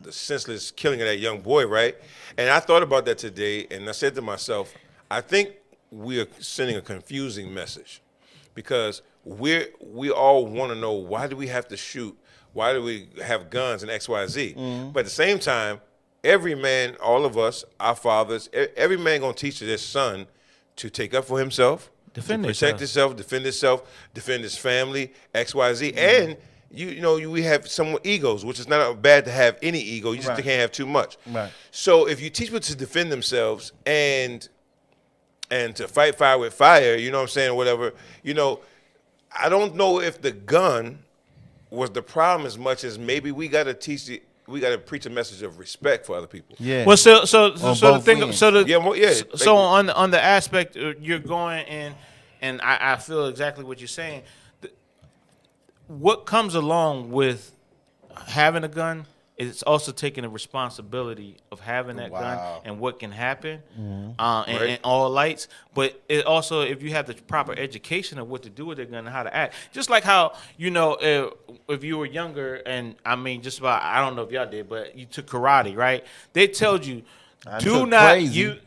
senseless killing of that young boy, right? And I thought about that today, and I said to myself, I think we are sending a confusing message, because we all want to know, why do we have to shoot? Why do we have guns and X, Y, Z? But at the same time, every man, all of us, our fathers, every man gonna teach their son to take up for himself, Defend to protect himself, defend his family, X, Y, Z, and we have some egos, which is not bad to have any ego. You just Right. can't have too much. Right. So if you teach people to defend themselves and to fight fire with fire, you know what I'm saying, whatever, I don't know if the gun was the problem as much as maybe we got to preach a message of respect for other people. Yeah. Well, so the both thing, ends. so the Yeah, so on the aspect you're going in, and I feel exactly what you're saying. What comes along with having a gun is also taking the responsibility of having that gun Wow. and what can happen, Right. and all lights. But it also, if you have the proper education of what to do with a gun and how to act, just like how if you were younger, and I mean, just about, I don't know if y'all did, but you took karate, right? They told you, do took not crazy.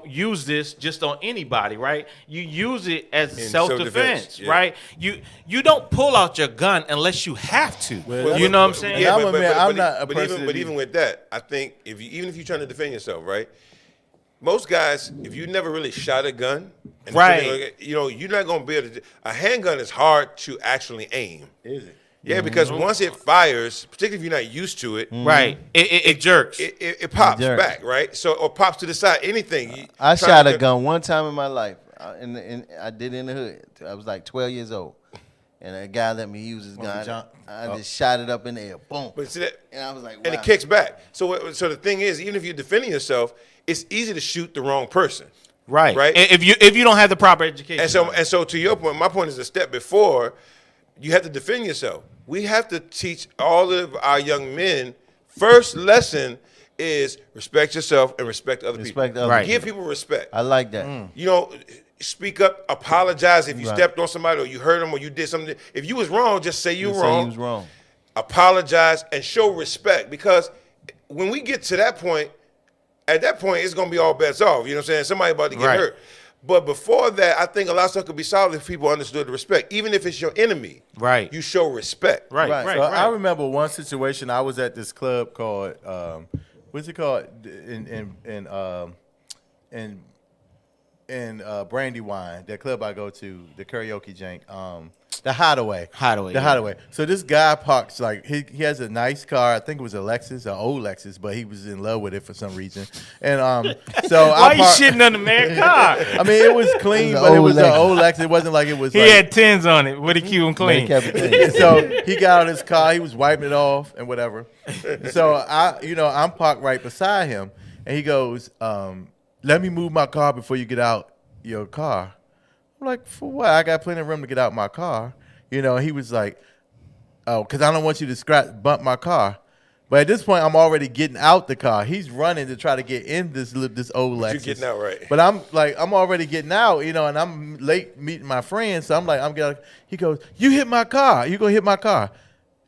use this just on anybody, right? You use it as In self-defense, self-defense, yeah. right? You don't pull out your gun unless you have to. You know what I'm saying? Yeah, I'm not a but person that even with that, I think even if you're trying to defend yourself, right? Most guys, if you never really shot a gun, and Right. you're not gonna be able to. A handgun is hard to actually aim. Is it? Yeah, because once it fires, particularly if you're not used to it, Right. It jerks. it pops jerks. back, right? So, or pops to the side. Anything. I shot a gun one time in my life, and I did it in the hood. I was like 12 years old, and a guy let me use his gun. I just shot it up in the air, boom, But see that, and I was like, wow. and it kicks back. So the thing is, even if you're defending yourself, it's easy to shoot the wrong person. Right. Right. If you don't have the proper education. And so to your point, my point is a step before. You have to defend yourself. We have to teach all of our young men. First lesson is respect yourself and respect other Respect people. other Right. Give people respect. I like that. Speak up, apologize if you Right. stepped on somebody or you hurt them or you did something. If you was wrong, just say you Just were say wrong. you was wrong. Apologize and show respect, because when we get to that point, at that point, it's gonna be all bets off. You know what I'm saying? Somebody about to get Right. hurt. But before that, I think a lot of stuff could be solved if people understood the respect. Even if it's your enemy, Right. you show respect. Right. Right. Right. So Right. I remember one situation. I was at this club called what's it called in Brandywine, that club I go to, the karaoke jank, the Hideaway. Hideaway, The yeah. Hideaway. So this guy parks, like, he has a nice car. I think it was a Lexus, an old Lexus, but he was in love with it for some reason. And so Why I you parked, shitting on the man's car? I mean, it was clean, It was but it an was old an Lexus. old Lexus. It wasn't like it was He like, had tins on it. Would he keep him They clean? kept it clean. so he got out of his car, he was wiping it off and whatever. So I'm parked right beside him, and he goes, let me move my car before you get out your car. I'm like, for what? I got plenty of room to get out my car. He was like, oh, because I don't want you to bump my car. But at this point, I'm already getting out the car. He's running to try to get in this old Lexus. You getting out, right. But I'm already getting out, and I'm late meeting my friends. So I'm like, he goes, you hit my car. You gonna hit my car.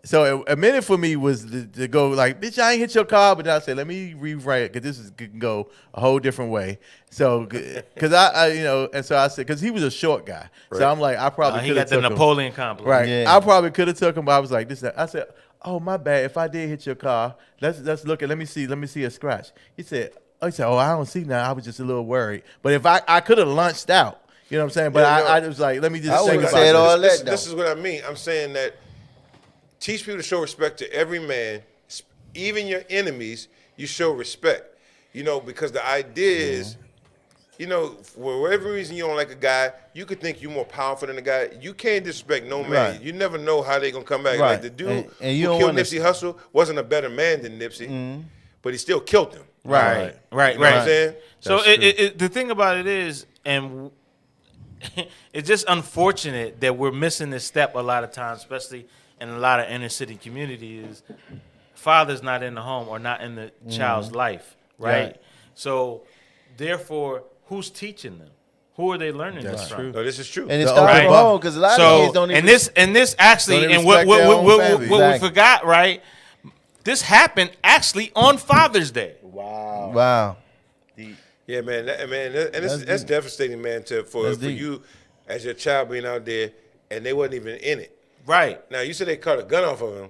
So a minute for me was to go like, bitch, I ain't hit your car. But then I said, let me rewrite it, because this can go a whole different way. So, because and so I said, because he was a short guy. Right. So I'm like, I probably He could have got the took him. Napoleon complex. Right. Yeah. I probably could have took him, but I was like, I said, "Oh, my bad. If I did hit your car, let's look at. Let me see a scratch." He said, "Oh, I don't see now. I was just a little worried. But if I could have lunched out, you know what I'm saying? But Yeah, no. I was like, let me just I think would've about said this. all this, that, this though. is what I mean. I'm saying that teach people to show respect to every man, even your enemies. You show respect, because the idea is, for whatever reason you don't like a guy, you could think you're more powerful than a guy. You can't disrespect no man. Right. You never know how they gonna come back. Right. Like the dude And you who don't killed wanna- Nipsey Hussle wasn't a better man than Nipsey, but he still killed him. Right. You know what I'm saying? So That's true. the thing about it is, and it's just unfortunate that we're missing this step a lot of times, especially in a lot of inner city communities. Father's not in the home or not in the child's life, right? Right. So therefore, who's teaching them? Who are they learning That's this from? true. No, this is true. And it The starts open from bar. home because a lot of kids don't even. and this actually, Don't and respect what their own family. we Exactly. forgot, right? This happened actually on Father's Day. Wow. Wow. Yeah, man, that's devastating, man. For That's deep. you as your child being out there and they wasn't even in it. Right. Now you said they cut a gun off of him.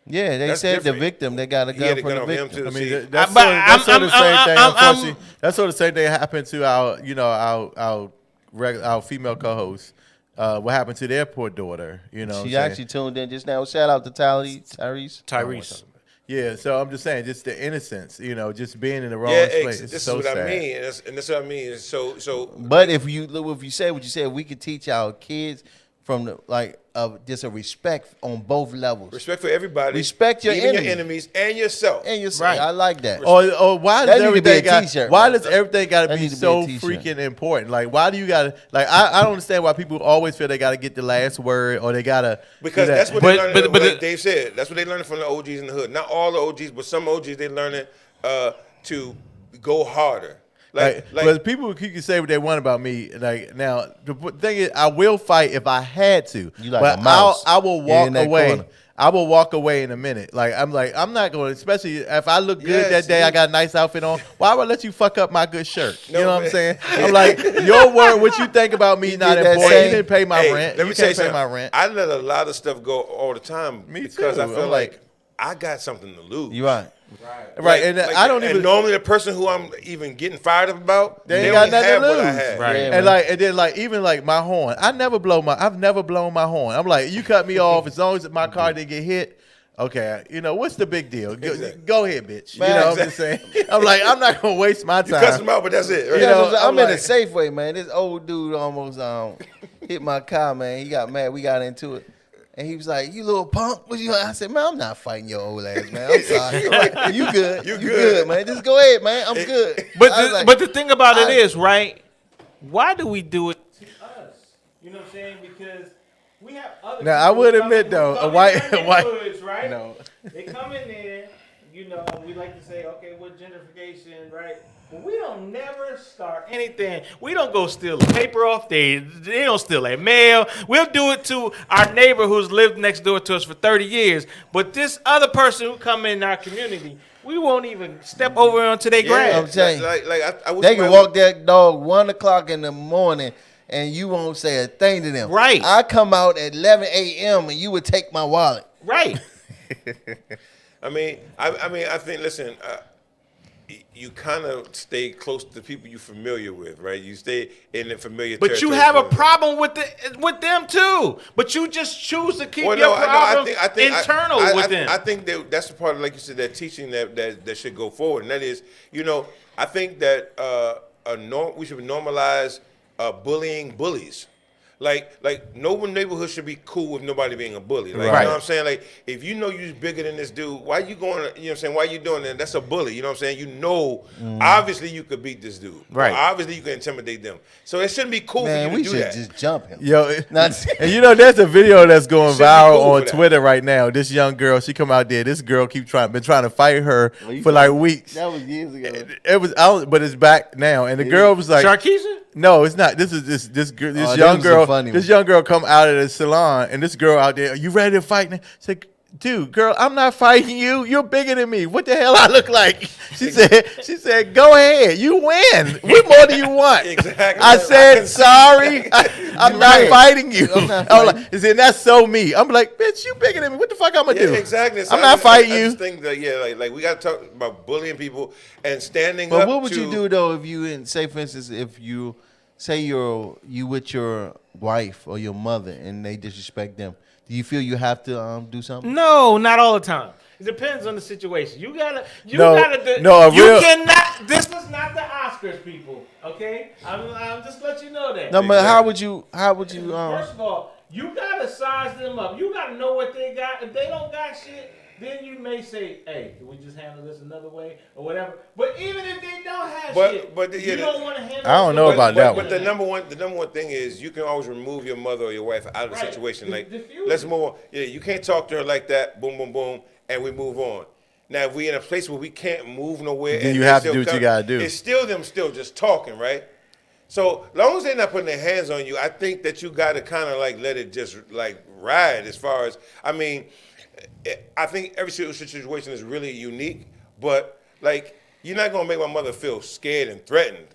Yeah, they That's said different. the victim. They got a He gun had a from gun the off him victim. too. I mean, See, that's But that's sort of the same thing. I'm- Unfortunately, that's sort of the same thing happened to our female co-host. What happened to their poor daughter? You know, what I'm She saying? actually tuned in just now. Shout out to Tyrese. Tyrese. Yeah, so I'm just saying, just the innocence, just being in the wrong yeah, place. this It's is so what sad. I mean, and that's what I mean. So But if you say what you said, we could teach our kids from just a respect on both levels. respect for everybody. Respect your even enemy. your enemies and yourself. And you Right. I like that. Or why That does need to be a everything got? t-shirt, Why man. does everything got to That be need to be so a t-shirt. freaking important? Like, why do you got to? Like, I don't understand why people always feel they got to get the last word or they got to. Because that's what But- they learned. but like the- Dave said, that's what they learned from the OGs in the hood. Not all the OGs, but some OGs they learning to go harder. Like because people can say what they want about me. Like now, the thing is, I will fight if I had to. You like but a mouse. I will You're walk in that away. corner. I will walk away in a minute. I'm not going. Especially if I look good Yes, that day, you- I got a nice outfit on. Why would I let you fuck up my good shirt? No, you know what I'm man. saying? I'm like, your word, what you think about me, not did that important. same- You didn't pay my Hey, rent. Let me you tell you can't pay something. my rent. I let a lot of stuff go all the time Me because too. I feel I'm like like- I got something to lose. You right. Right, and I don't even. normally the person who I'm even getting fired up about, They ain't they got only nothing have to what I lose. have. Right. Yeah, And man. even my horn. I've never blown my horn. I'm like, you cut me off as long as my car didn't get hit. Okay, what's the big deal? Exactly. Go ahead, bitch. Man, I'm just saying. I'm like, I'm not gonna waste my You cuss them time. out, but that's it. Right? You know, I'm I'm in a like- Safeway, man. This old dude almost hit my car, man. He got mad. We got into it. And he was like, "You little punk." What you? I said, "Man, I'm not fighting your old ass, man. I'm sorry." I'm like, you good? You You good. good, man? Just go ahead, man. I'm good. But I was like, but the thing about it I- is, right? Why do we do it to us? You know what I'm saying? Because we have other. Now, I people would who come admit, in- though, who a come white- in our a white- neighborhoods, right? No. They come in there. We like to say, okay, what gentrification, right? But we don't never start anything. We don't go steal the paper off. They don't steal their mail. We'll do it to our neighbor who's lived next door to us for 30 years. But this other person who come in our community, we won't even step over onto their I'm grass. telling you. I wish They can somebody walk that dog 1 o'clock in the morning and you won't say a thing to them. Right. I come out at 11 a.m. and you would take my wallet. Right. I think. Listen, you kind of stay close to the people you're familiar with, right? You stay in the familiar. But you territory have a for- problem with them too. But you just choose to keep Well, your no, problem I think internal with them. I think that's the part, like you said, that teaching that should go forward, and that is, I think that we should normalize bullying bullies. Like no one neighborhood should be cool with nobody being a bully. Like, Right. you know what I'm saying? Like, if you know you're bigger than this dude, why you going? You know what I'm saying? Why you doing that? That's a bully. You know what I'm saying? Obviously you could beat this dude. Right. Or obviously you can intimidate them. So it shouldn't be cool Man, for we you to do should that. just jump him. Yo, Not- and there's a video that's going Should be viral cool on for that. Twitter right now. This young girl, she come out there. This girl been trying to fight her for like weeks. That was years ago. It was out, but it's back now. And the girl was like, Sharkeisha? "No, it's not. This is this girl, this Oh, young them some girl. funny This ones. young girl come out of the salon, and this girl out there. Are you ready to fight?" It's like, dude, girl, I'm not fighting you. You're bigger than me. What the hell I look like? She said, go ahead. You win. What more do you want? Exactly. I I said can see sorry. I'm You not right. fighting you. I'm not I'm fighting. like, and that's so me. I'm like, bitch, you bigger than me. What the fuck I'm gonna Yeah, do? exactly. So I'm not fighting I you. just think that like we got to talk about bullying people and standing But up. what would to, you do though if you in say for instance if you say you with your wife or your mother and they disrespect them? Do you feel you have to do something? No, not all the time. It depends on the situation. You No, gotta. no, a you real- cannot. This was not the Oscars, people. Okay, I'm just let you know that. No, but how would you First of all, you gotta size them up. You gotta know what they got. If they don't got shit, then you may say, "Hey, can we just handle this another way or whatever?" But even if they don't have shit, you don't want to handle. I don't know it. about that But one. the number one thing is you can always remove your mother or your wife out of the Right. situation. Like, Diffuse let's it. move on. Yeah, you can't talk to her like that. Boom, boom, boom, and we move on. Now, if we in a place where we can't move nowhere, Then and you they have to still do what you come- gotta do. It's still them just talking, right? So long as they're not putting their hands on you, I think that you got to kind of like let it just like ride. As far as I mean, I think every situation is really unique, but like you're not gonna make my mother feel scared and threatened.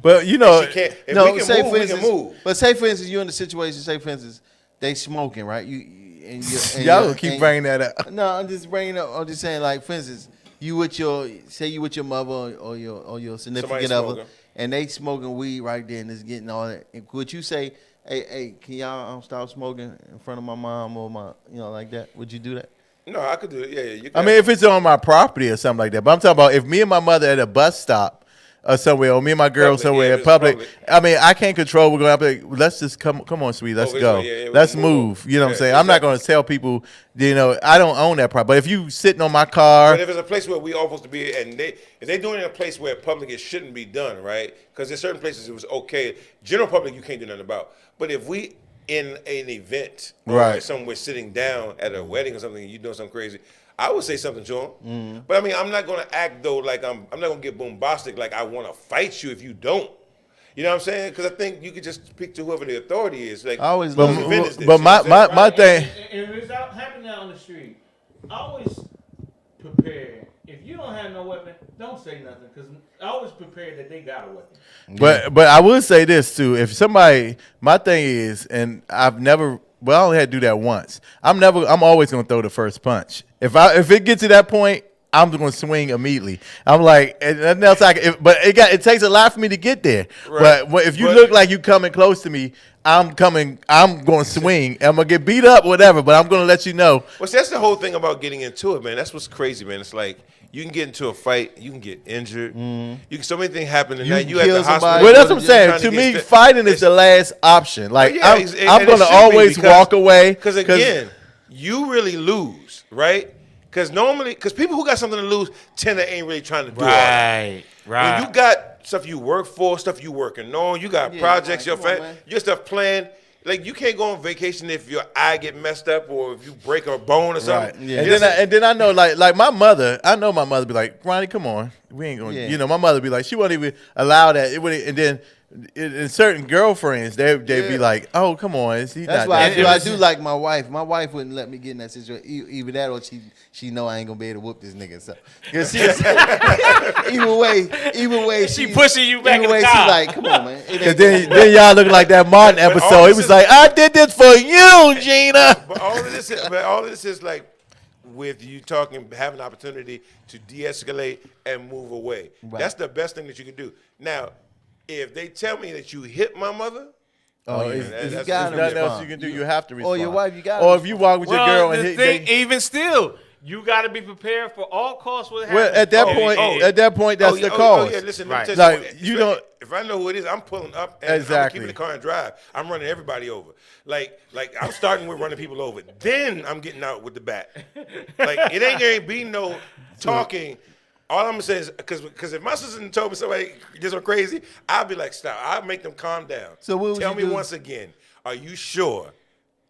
But you know, She can't. If no, we say can move, for we can instance, move. but say for instance you're in a situation. Say for instance they smoking, right? y'all gonna keep bringing that up. No, I'm just bringing up. I'm just saying, like for instance, you with your mother or your significant Somebody other, smoking. and they smoking weed right there and it's getting all that. And would you say, hey, can y'all stop smoking in front of my mom or my, like that? Would you do that? No, I could do it. Yeah, you can. I mean, if it's on my property or something like that. But I'm talking about if me and my mother at a bus stop or somewhere, or me and my girl Public, somewhere yeah, in it's public. public. I mean, I can't control. We're going to be like, let's just come on, sweetie, let's this go. way, yeah, we Let's can move move. on. You know what I'm Yeah, saying? I'm not exactly. going to tell people, I don't own that property. But if you sitting on my car, But if it's a place where we all supposed to be, and if they're doing it in a place where public it shouldn't be done, right? Because there's certain places it was okay. General public you can't do nothing about. But if we in an event or Right. somewhere sitting down at a wedding or something, and you doing something crazy, I would say something to them. Mm-hmm. But I mean, I'm not going to act though like I'm not going to get bombastic like I want to fight you if you don't. You know what I'm saying? Because I think you could just speak to whoever the authority is. Like, I always but, love whose event is this? but You know what I'm saying? my thing. And if it's out happening out on the street, always prepare. If you don't have no weapon, don't say nothing because always prepare that they got a weapon. But I will say this too. If somebody, my thing is, and I've never, well, I only had to do that once. I'm always gonna throw the first punch. If it gets to that point, I'm gonna swing immediately. I'm like, and nothing else it takes a lot for me to get there. Right. But if you But- look like you coming close to me, I'm gonna swing. I'm gonna get beat up, whatever. But I'm gonna let you know. Well, see, that's the whole thing about getting into it, man. That's what's crazy, man. It's like you can get into a fight, you can get injured, you can so many things happen, and You now can you at kill the hospital. somebody. Well, that's Well, what I'm just saying. trying To to me, get fighting is the last option. Like Yeah, I'm and it gonna should be always because- walk away. Because again, you really lose, right? Because people who got something to lose tend to ain't really trying to do all that. Right. When you got stuff you work for, stuff you working on, you got Yeah, projects, like, your come on, man. your stuff planned. Like you can't go on vacation if your eye get messed up or if you break a bone or Right. something. Yeah. And then I know like my mother, I know my mother be like, Ronnie, come on. We ain't going to, Yeah. my mother be like, she wouldn't even allow that. It would, and then in certain girlfriends, they'd be Yeah. like, oh, come on. He's That's not why that I serious. do like my wife. My wife wouldn't let me get in that situation. Either that or she know I ain't gonna be able to whoop this nigga. So, cause either way, She pushing you back either in the way, car. she like, come on, man. It Cause ain't then y'all look like that Martin all episode. He this was is- like, I did this for you, Gina. But all of this is like with you talking, having an opportunity to de-escalate and move away. Right. That's the best thing that you can do. Now, if they tell me that you hit my mother, Oh, Oh, yeah. it's- that's- You that's gotta There's nothing else respond. you can do. You have to respond. Or your wife, you gotta Or if you walk with your girl and even still, you got to be prepared for all costs. What well, happens. at that point, that's the cause. yeah, listen, Right. let me tell you Like, something. you If- don't- If I know who it is, I'm pulling up and Exactly. I'm keeping the car and drive. I'm running everybody over. Like I'm starting with running people over. Then I'm getting out with the bat. Like it ain't gonna be no talking. All I'm gonna say is because if my sister told me somebody did something crazy, I'll be like, stop. I'll make them calm down. So what would tell you me do? once again, are you sure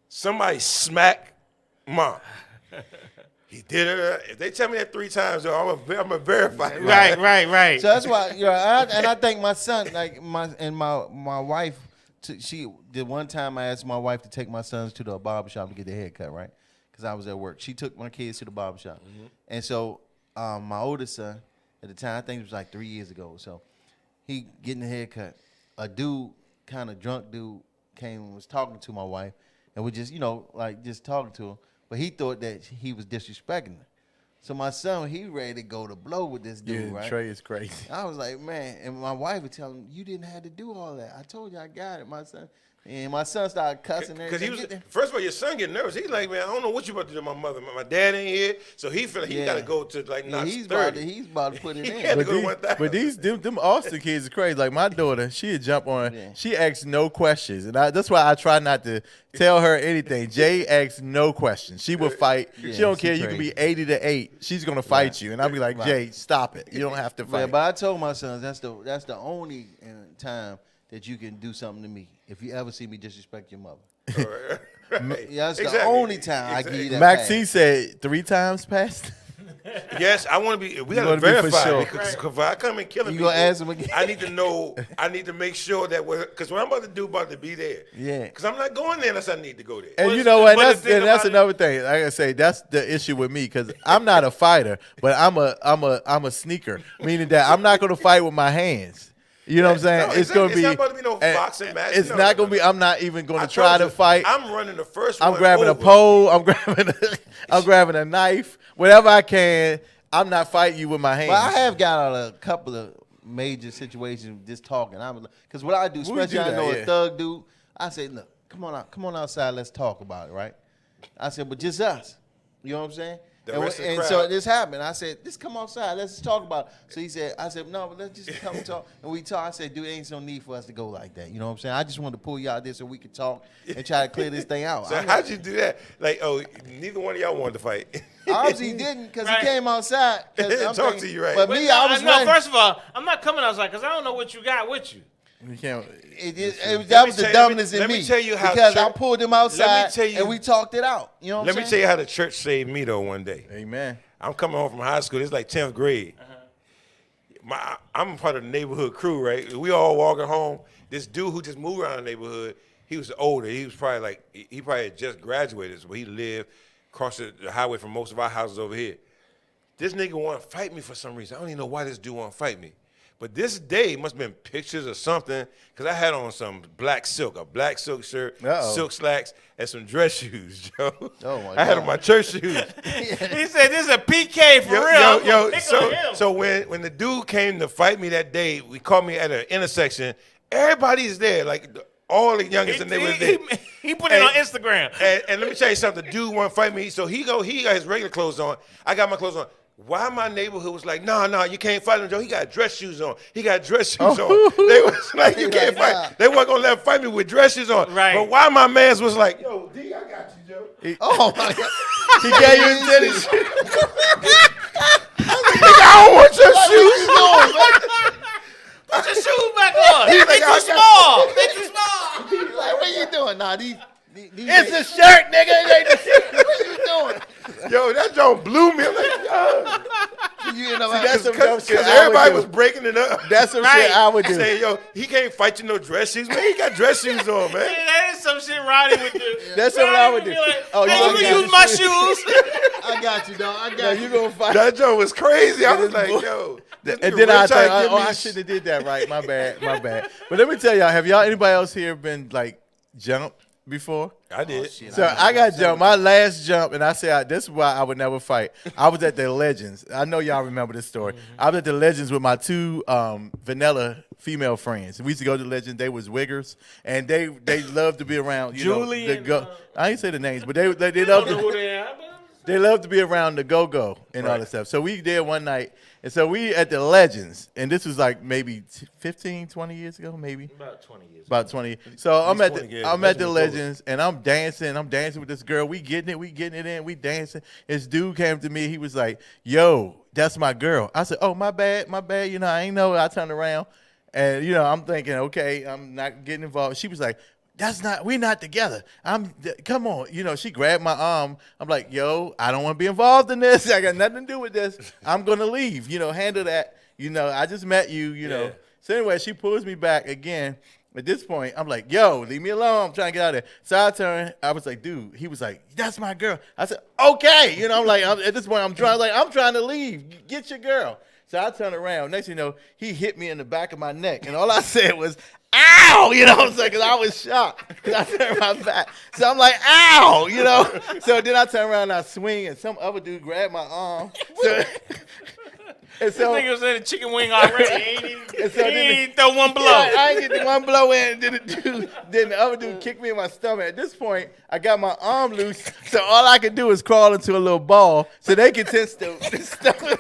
somebody mom? He did it. If they tell me that 3 times, I'm gonna verify it. Right. So that's why, I think my son, like my wife, she did one time. I asked my wife to take my sons to the barbershop to get their hair cut, right? Because I was at work. She took my kids to the barbershop, and so my oldest son at the time, I think it was like 3 years ago. So he getting the haircut. A dude, kind of drunk dude, came and was talking to my wife, and we just, like just talking to her. But he thought that he was disrespecting her. So my son, he ready to go to blow with this dude, Yeah, right? Trey is crazy. I was like, man, and my wife would tell him, you didn't have to do all that. I told you I got it, my son. And my son started cussing Because he everything. was, first of all, your son getting nervous. He's like, man, I don't know what you about to do to my mother. My dad ain't here, so he feel like he Yeah. got to go to like Yeah, notch he's 30. about to put it He had in. to go to 1,000. But them Austin kids are crazy. Like my daughter, she'd jump on. Yeah. She asks no questions, and that's why I try not to tell her anything. Jay asks no questions. She will fight. Yeah, she don't she care. You can be crazy. 80-8. She's gonna fight you, and I'll be like, Jay, stop it. You don't have to Yeah, fight. but I told my sons that's the only time that you can do something to me. If you ever see me disrespect your mother. Right. Yeah, that's the Exactly. only time I give you that. Maxine pass. said 3 times past. Yes, I want to be. We got to wanna be for verify sure. because if I come and kill him, You gonna ask him again? I need to know. I need to make sure that because what I'm about to do about to be there. Yeah. Because I'm not going there unless I need to go there. And But- you know what? but the thing That's about it- another thing. Like I say, that's the issue with me because I'm not a fighter, but I'm a sneaker, meaning that I'm not going to fight with my hands. You know what I'm saying? No, It's going to be. it's not about to be no boxing match. It's No, not no, going to be. no. I'm not even going I to try told to you, fight. I'm running the first I'm one grabbing a over. pole. I'm grabbing a knife. Whatever I can. I'm not fighting you with my hands. But I have got out of a couple of major situations just talking. Because what I do, We especially do I that, know yeah. a thug dude, I say, look, come on outside, let's talk about it, right? I said, but just us. You know what I'm saying? The And, rest of the and crowd. so this happened. I said, just come outside, let's just talk about it. So he said, I said, no, but let's just come and talk. And we talk. I said, dude, ain't no need for us to go like that. You know what I'm saying? I just wanted to pull you out there so we could talk and try to clear this thing out. So I'm how'd like, you do that? Like, oh, neither one of y'all wanted to fight. obviously he didn't because Right. he came outside. 'cause I'm Talk thinking- to you, right. But But me, no, I was no, running. first of all, I'm not coming outside because I don't know what you got with you. You can't. That me was the tell you- dumbness in let me. me tell you how because I church- pulled him outside tell you- and we talked it out. You know what Let I'm me tell saying? you how the church saved me though. One day, Amen. I'm coming home from high school. It's like 10th grade. I'm part of the neighborhood crew, right? We all walking home. This dude who just moved around the neighborhood, he was older. He was probably like, he probably had just graduated, so he lived across the highway from most of our houses over here. This nigga want to fight me for some reason. I don't even know why this dude want to fight me. But this day must have been pictures or something, because I had on some a black silk shirt, Uh-oh. silk slacks, and some dress shoes, Joe. Oh, my I had God. on my church shoes. He said, "This is a PK for real." I'm gonna pick on him. So when the dude came to fight me that day, we caught me at an intersection. Everybody's there, like all the youngest in the neighborhood there. he put it And- on Instagram. And let me tell you something. The dude want to fight me, so he got his regular clothes on. I got my clothes on. Why my neighborhood was like, no, you can't fight him, Joe. He got dress shoes on. He got dress shoes on. They was like, you can't Like, fight. They weren't gonna let him fight me with dress shoes on. Right. But why my man's was like, yo, D, I got you, Joe. Oh my God! He gave you his tennis shoes. Nigga, I don't want your shoes. Put your shoes back on. They like, too small. They too small. He's like, what are you doing? Nah, these It's a shirt, nigga. It ain't a shirt. what you doing? Yo, that joint blew me. I'm like, yo. You end up that's some dumb shit Because I would everybody do. was breaking it up. That's some Right. shit I would do. Say, yo, he can't fight you no dress shoes, man. He got dress shoes on, man. That is some shit Roddy would do. That's something I would Roddy do. be like, Oh, you hey, gonna you get can use my shoes. I got you, dog. I No, got you you. gonna fight. That joint was crazy. I was is like, bull- yo. this And nigga then I really trying think, to give oh, me I shouldn't have did that right. My bad. But let me tell y'all, have y'all anybody else here been like jumped before? I did. So I got jumped. My last jump, and I said this is why I would never fight. I was at the Legends. I know y'all remember this story. I was at the Legends with my 2 vanilla female friends. We used to go to the Legends. They was wiggers, and they loved to be around. You Julie know, the and, go. I ain't say the names, but they I loved don't know to. who they are, but They love to be around the go-go and all Right. that stuff. So we did one night. And so we at the Legends. And this was like maybe 15, 20 years ago, maybe. about 20 years. About 20. So I'm at 20 the years. I'm at the Legends was Legends and I'm dancing with this girl. We getting it in, we dancing. This dude came to me, he was like, yo, that's my girl. I said, oh, my bad. You know, I ain't know. I turned around. And you know, I'm thinking, okay, I'm not getting involved. She was like, we're not together. Come on. You know, she grabbed my arm. I'm like, yo, I don't want to be involved in this. I got nothing to do with this. I'm going to leave. You know, handle that. You know, I just met you, you know. Yeah. So anyway, she pulls me back again. At this point, I'm like, yo, leave me alone. I'm trying to get out of there. So I turned. I was like, dude. He was like, that's my girl. I said, okay. You know, I'm like, at this point, I'm trying to leave. Get your girl. So I turned around. Next thing you know, he hit me in the back of my neck. And all I said was, ow, you know what I'm saying? Because I was shocked. Because I turned my back. So I'm like, ow, you know? So then I turn around and I swing, and some other dude grabbed my arm. So, and This so, nigga was in a chicken wing already. He ain't And so then even throw one blow. yeah, I ain't get the one blow in. Then the other dude kicked me in my stomach. At this point, I got my arm loose, so all I could do is crawl into a little ball so they could test the stomach.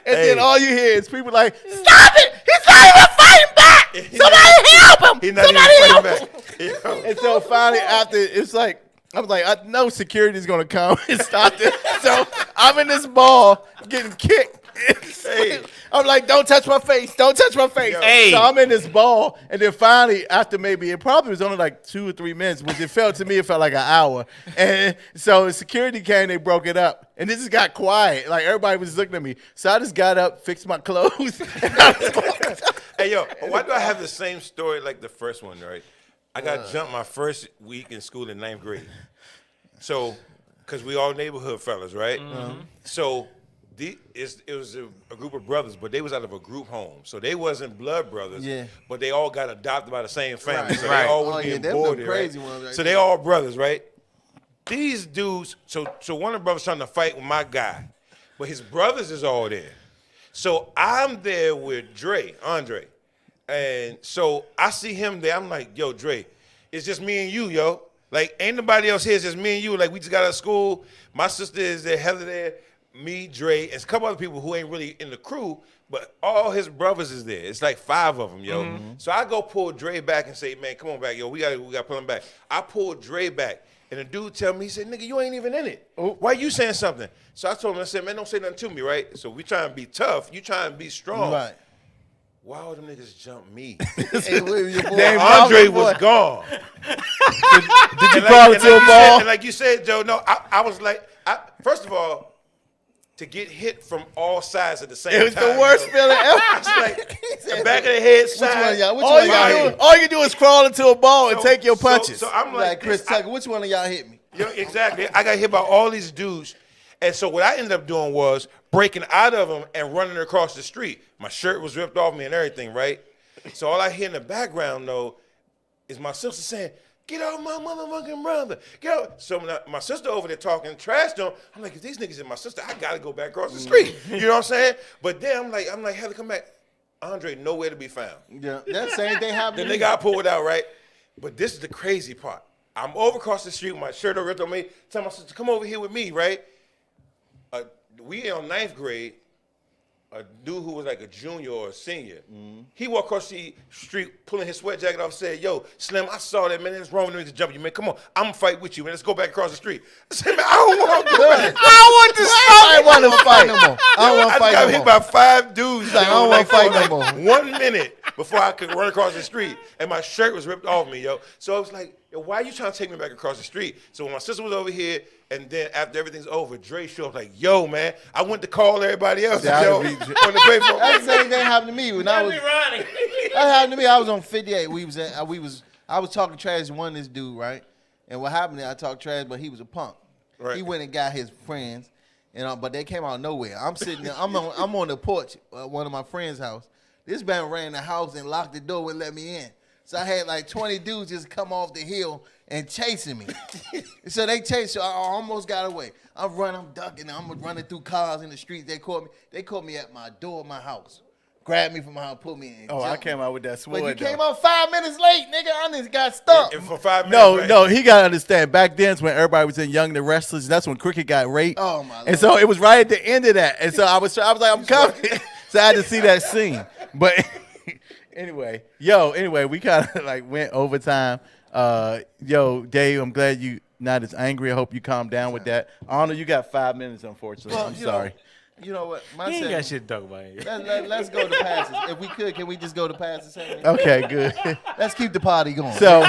And then all you hear is people like, "Stop it! He's not even fighting back! Somebody help him! He's not Somebody even help fighting him!" back. And so finally, after it's like, I was like, I know security's gonna come and stop this. So I'm in this ball getting kicked. Hey. I'm like, don't touch my face. Don't touch my face. Hey. So I'm in this ball. And then finally, after maybe, it probably was only like 2 or 3 minutes, which it felt to me, it felt like an hour. And so security came, they broke it up. And it just got quiet. Like everybody was looking at me. So I just got up, fixed my clothes. And I just walked out. Hey, yo, why do I have the same story like the first one, right? I got jumped my first week in school in 9th grade. So, because we all neighborhood fellas, right? So, it was a group of brothers, but they was out of a group home. So, they wasn't blood brothers, Yeah. but they all got adopted by the same family. Right. So, Right. they all Oh, was yeah, being them the boarded, crazy right? ones right So, there. they all brothers, right? These dudes, so one of the brothers trying to fight with my guy, but his brothers is all there. So, I'm there with Andre. And so I see him there. I'm like, yo, Dre, it's just me and you, yo. Like, ain't nobody else here. It's just me and you. Like, we just got out of school. My sister is there, Heather there, me, Dre, and a couple other people who ain't really in the crew, but all his brothers is there. It's like 5 of them, yo. So I go pull Dre back and say, man, come on back, yo. We got to pull him back. I pull Dre back. And the dude tell me, he said, nigga, you ain't even in it. Why you saying something? So I told him, I said, man, don't say nothing to me, right? So we trying to be tough. You trying to be strong. Right. Why would them niggas jump me? Hey, where your boy? Damn. Andre boy. was gone. Did you And crawl and into a you ball? said- and like you said, Joe, no, I was like, first of all, to get hit from all sides at the same time. It was the worst yo, feeling ever. It's like the back of the head side. y'all- which All one you, y'all gotta hit? do, all you do is crawl into a ball and take your punches. So I'm Like Chris this, I- Tucker, which one of y'all hit me? Yo, exactly. I got hit by all these dudes. And so what I ended up doing was breaking out of them and running across the street. My shirt was ripped off me and everything, right? So all I hear in the background, though, is my sister saying, get out my motherfucking brother. Get out. So when my sister over there talking trash to him, I'm like, if these niggas is my sister, I got to go back across the street. You know what I'm saying? But then I'm like, Heather, come back. Andre, nowhere to be found. Yeah, that same thing happened. The to me. nigga I pulled out, right? But this is the crazy part. I'm over across the street with my shirt ripped on me. Tell my sister, come over here with me, right? We in 9th grade. A dude who was like a junior or a senior, he walked across the street pulling his sweat jacket off, said, yo, Slim, I saw that, man. It's wrong with me to jump you, man. Come on, I'm going to fight with you, man. Let's go back across the street. I said, man, I don't want to do it. I don't want to fight no more. I don't want I to fight got no hit more. by 5 dudes. like, I yo, don't wanna fight for no like more. 1 minute before I could run across the street, and my shirt was ripped off me, yo. So I was like, yo, why are you trying to take me back across the street? So when my sister was over here, and then after everything's over, Dre showed up like, yo, man, I went to call everybody else, Yeah, yo, I'd on be- the paper. That same thing happened to me when I was. Ronnie. That happened to me. I was on 58. I was talking trash to one of this dude, right? And what happened? I talked trash, but he was a punk. Right. He went and got his friends, and but they came out of nowhere. I'm sitting there. I'm on the porch at one of my friends' house. This man ran the house and locked the door, wouldn't let me in. So I had like 20 dudes just come off the hill and chasing me. So they chased. So I almost got away. I'm running. I'm ducking. I'm running through cars in the streets. They caught me. They caught me at my door of my house. Grabbed me from my house, put me in. Oh, I jumped me. came out with that sword. But you though. came out 5 minutes late, nigga. I just got stuck. And for 5 minutes. No, right? no, he gotta understand. Back then, is when everybody was in Young and the Restless. That's when Cricket got raped. Oh, my Lord. And so it was right at the end of that. And so I was like, I'm coming. So I had to see that scene. But anyway, we kind of like went overtime. Yo, Dave, I'm glad you not as angry. I hope you calm down with that. Honor, you got 5 minutes. Unfortunately, Well, I'm you know, sorry. You know what? My He ain't segment- got shit to talk about here. Let's go to passes. If we could, can we just go to passes? segment? Okay, good. Let's keep the party going. So,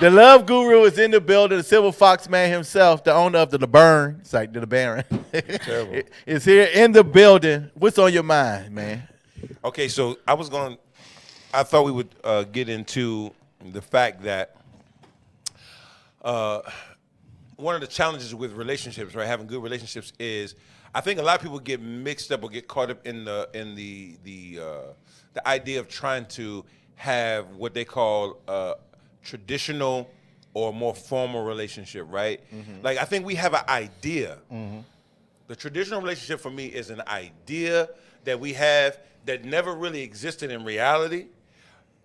the Love Guru is in the building. The Silver Fox Man himself, the owner of the LeBaron, it's like the LeBaron, is here in the building. What's on your mind, man? Okay, so I thought we would get into the fact that one of the challenges with relationships, right, having good relationships is, I think a lot of people get mixed up or get caught up in the idea of trying to have what they call a traditional or more formal relationship, right? Like I think we have an idea. The traditional relationship for me is an idea that we have that never really existed in reality.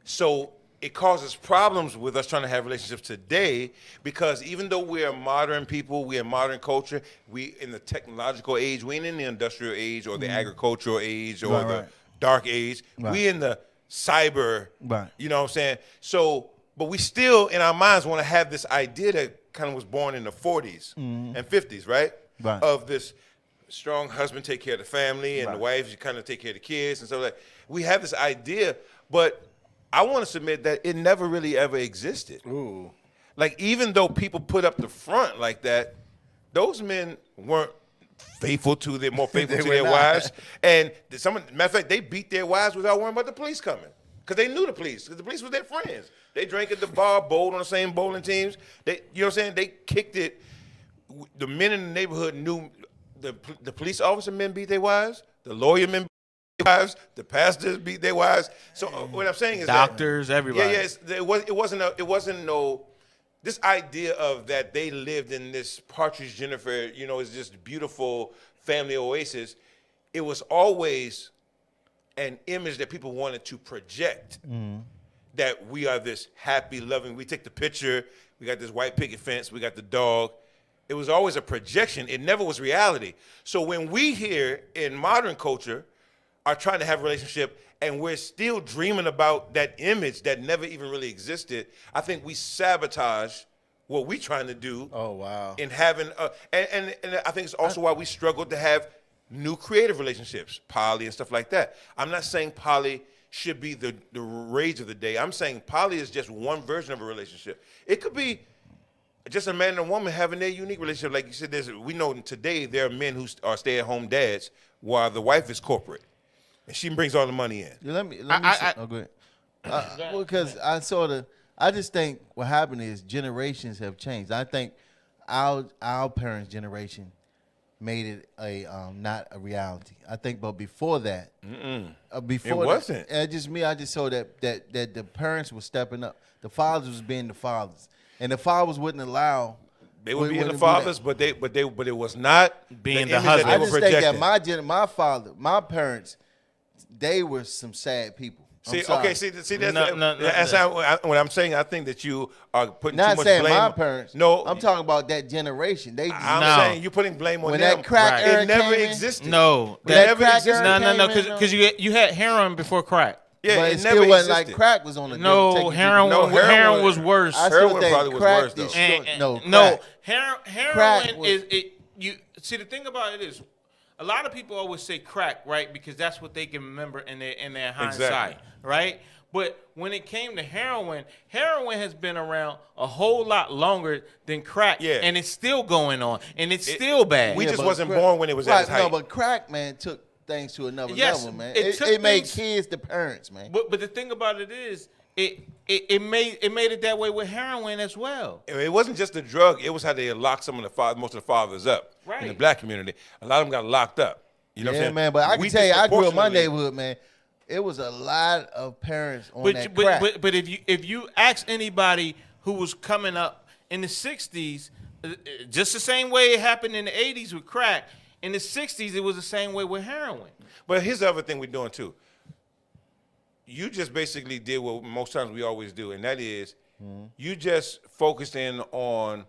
So it causes problems with us trying to have relationships today because even though we're modern people, we're modern culture, we in the technological age, we ain't in the industrial age or the agricultural age or the dark age. We in the cyber, you know what I'm saying? So, but we still in our minds want to have this idea that kind of was born in the 40s and 50s, right? Of this strong husband take care of the family and the wife, you kind of take care of the kids and stuff like that. We have this idea, but I want to submit that it never really ever existed. Ooh. Like even though people put up the front like that, those men weren't faithful to their wives. And matter of fact, they beat their wives without worrying about the police coming. Because they knew the police. Because the police was their friends. They drank at the bar, bowled on the same bowling teams. You know what I'm saying? They kicked it. The men in the neighborhood knew the police officer men beat their wives. The lawyer men beat their wives. The pastors beat their wives. So what I'm saying is doctors, everybody. Yeah, it wasn't no. This idea of that they lived in this Partridge Jennifer, is this beautiful family oasis. It was always an image that people wanted to project. That we are this happy, loving. We take the picture. We got this white picket fence. We got the dog. It was always a projection. It never was reality. So when we here in modern culture are trying to have a relationship and we're still dreaming about that image that never even really existed, I think we sabotage what we're trying to do. Oh, wow. In having, and I think it's also why we struggle to have new creative relationships, poly and stuff like that. I'm not saying poly should be the rage of the day. I'm saying poly is just one version of a relationship. It could be just a man and a woman having their unique relationship. Like you said, we know today there are men who are stay-at-home dads while the wife is corporate. And she brings all the money in. Let me go ahead. Because I just think what happened is generations have changed. I think our parents' generation made it not a reality. I think, but before that, before it wasn't. I just saw that the parents were stepping up. The fathers was being the fathers, and the fathers wouldn't allow. They would be the fathers, but it was not being the image husband. that I they just were think projecting. that my parents, they were some sad people. See, I'm sorry. That's what I'm saying. I think that you are putting Not too much saying blame. my parents. No, I'm talking about that generation. I'm saying you're putting blame on when them. that crack era It never came in, existed. No, When that never crack existed. era no, came in, because you had heroin before crack. Yeah, but it it never still wasn't existed. like crack was on the No, taking heroin. No, heroin Heroin was- was worse. I still Heroin think probably was crack worse, though. destroyed- No, crack. heroin Crack was- is it. You see, the thing about it is, a lot of people always say crack, right? Because that's what they can remember in their hindsight, Exactly. right? But when it came to heroin has been around a whole lot longer than crack, Yeah. and it's still going on, and it's still bad. We just but wasn't crack- born when it was at right, its height. No, but crack, man, took things to another Yes, level, man. it took It made things- kids the parents, man. But the thing about it is, it made it that way with heroin as well. It wasn't just the drug. It was how they locked most of the fathers up in the Right. black community. A lot of them got locked up. You know what I'm Yeah, saying? man, but I can We tell you, I grew up in my disproportionately- neighborhood, man. It was a lot of parents on that crack. But if you ask anybody who was coming up in the 60s, just the same way it happened in the 80s with crack, in the 60s it was the same way with heroin. But here's the other thing we're doing too. You just basically did what most times we always do, and that is you just focused in on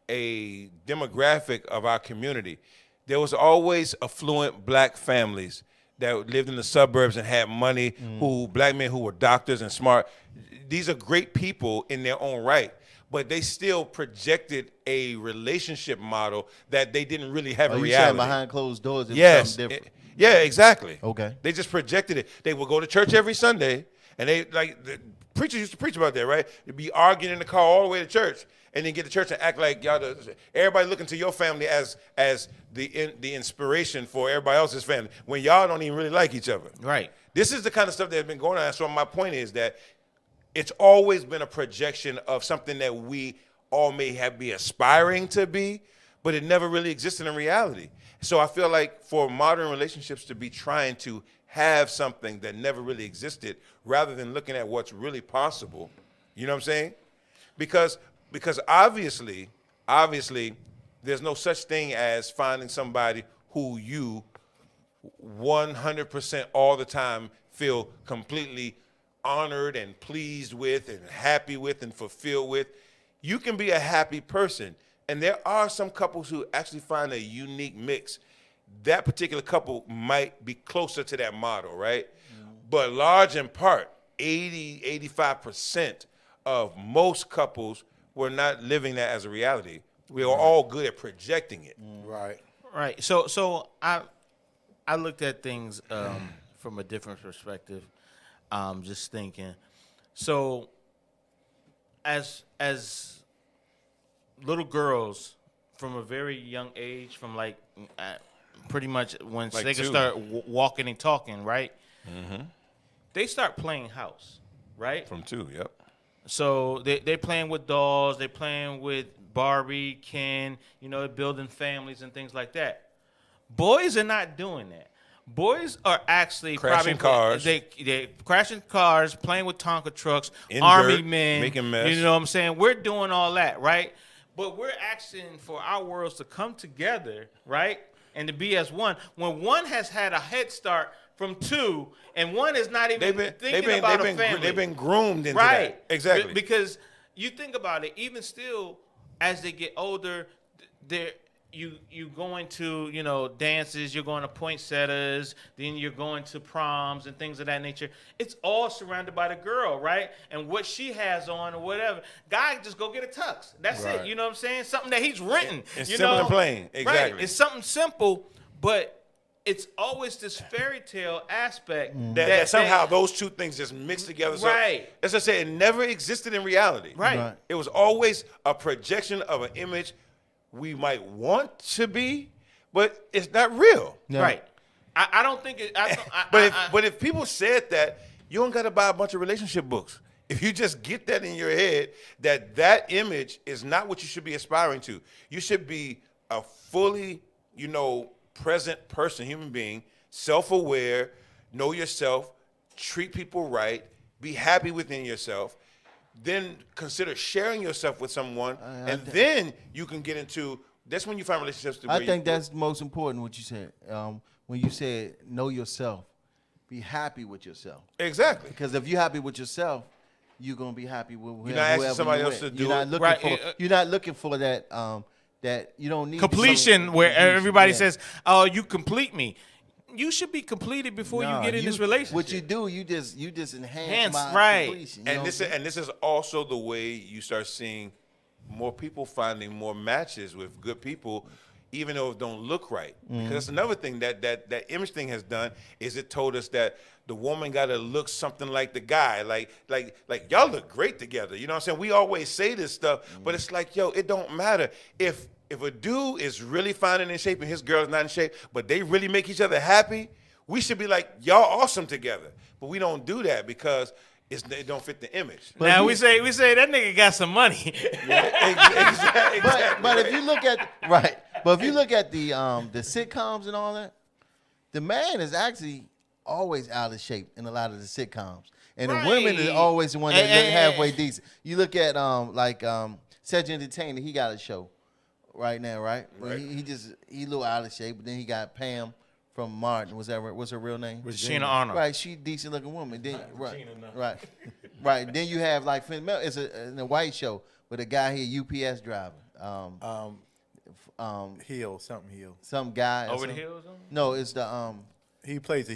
a demographic of our community. There was always affluent black families that lived in the suburbs and had money, black men who were doctors and smart. These are great people in their own right, but they still projected a relationship model that they didn't really have in you reality. saying behind closed doors, it was Yes. something different. Yeah, exactly. Okay. They just projected it. They would go to church every Sunday, and the preachers used to preach about that, right? They'd be arguing in the car all the way to church, and then get to church and act like everybody looking to your family as the inspiration for everybody else's family, when y'all don't even really like each other. Right. This is the kind of stuff that's been going on. So my point is that it's always been a projection of something that we all may be aspiring to be, but it never really existed in reality. So I feel like for modern relationships to be trying to have something that never really existed rather than looking at what's really possible. You know what I'm saying? Because obviously, there's no such thing as finding somebody who you 100% all the time feel completely honored and pleased with and happy with and fulfilled with. You can be a happy person. And there are some couples who actually find a unique mix. That particular couple might be closer to that model, right? But large in part, 85% of most couples were not living that as a reality. We are all good at projecting it. Right. Right. So I looked at things from a different perspective. Just thinking. So as little girls from a very young age, from like pretty much when Like they can 2. start walking and talking, right? Mm-hmm. They start playing house, right? From 2, yep. So they're playing with dolls, they're playing with Barbie, Ken, they're building families and things like that. Boys are not doing that. Boys are actually Crashing cars. They're crashing cars, playing with Tonka trucks, In army dirt, men. making mess. You know what I'm saying? We're doing all that, right? But we're asking for our worlds to come together, right? And to be as one. When one has had a head start from 2, and one is not even thinking about a family. They've been groomed into Right. that. Exactly. Because you think about it, even still, as they get older, you going to dances, you're going to poinsettias, then you're going to proms and things of that nature. It's all surrounded by the girl, right? And what she has on or whatever. Guy just go get a tux. That's it. Right. You know what I'm saying? Something that he's written. It's you simple know? and plain. Right. Exactly. It's something simple, but it's always this fairy tale aspect that somehow those two things just mix together. So, Right. as I said, it never existed in reality. Right. It was always a projection of an image we might want to be, but it's not real. Yeah. Right. I don't think it. But if people said that, you don't got to buy a bunch of relationship books. If you just get that in your head, that image is not what you should be aspiring to. You should be a fully, present person, human being, self-aware, know yourself, treat people right, be happy within yourself, then consider sharing yourself with someone, and then you can get into, that's when you find relationships. I think that's most important what you said. When you said know yourself, be happy with yourself. Exactly. Because if you're happy with yourself, you're gonna be happy with whoever, You're not asking whoever somebody you else with. to do You're not it. looking Right. for. You're not looking for that. That you don't need completion some- where everybody Yeah. says, "Oh, you complete me." You should be completed before Nah, you get in this relationship. What you do, you just enhance my right. completion. You know And what I'm saying? this is also the way you start seeing more people finding more matches with good people, even though it don't look right. Because that's another thing that image thing has done is it told us that the woman got to look something like the guy, like y'all look great together. You know what I'm saying? We always say this stuff, but it's like, yo, it don't matter if a dude is really fine and in shape and his girl is not in shape, but they really make each other happy. We should be like, y'all awesome together, but we don't do that because it don't fit the image. now we say that nigga got some money. Exactly. But if you look at but if you look at the sitcoms and all that, the man is actually always out of shape in a lot of the sitcoms, and the women is Right. always the one that look Hey. halfway decent. You look at Cedric Entertainer, he got a show right now, right? But Right. he a little out of shape, but then he got Pam from Martin. What's her real name? Sheena Arnold. Right, she decent looking woman. Then right. Then you have like Finn Mel. It's in a white show with a guy here, UPS driver. Hill, something Hill. Some guy. Over the hills. No, it's the He plays a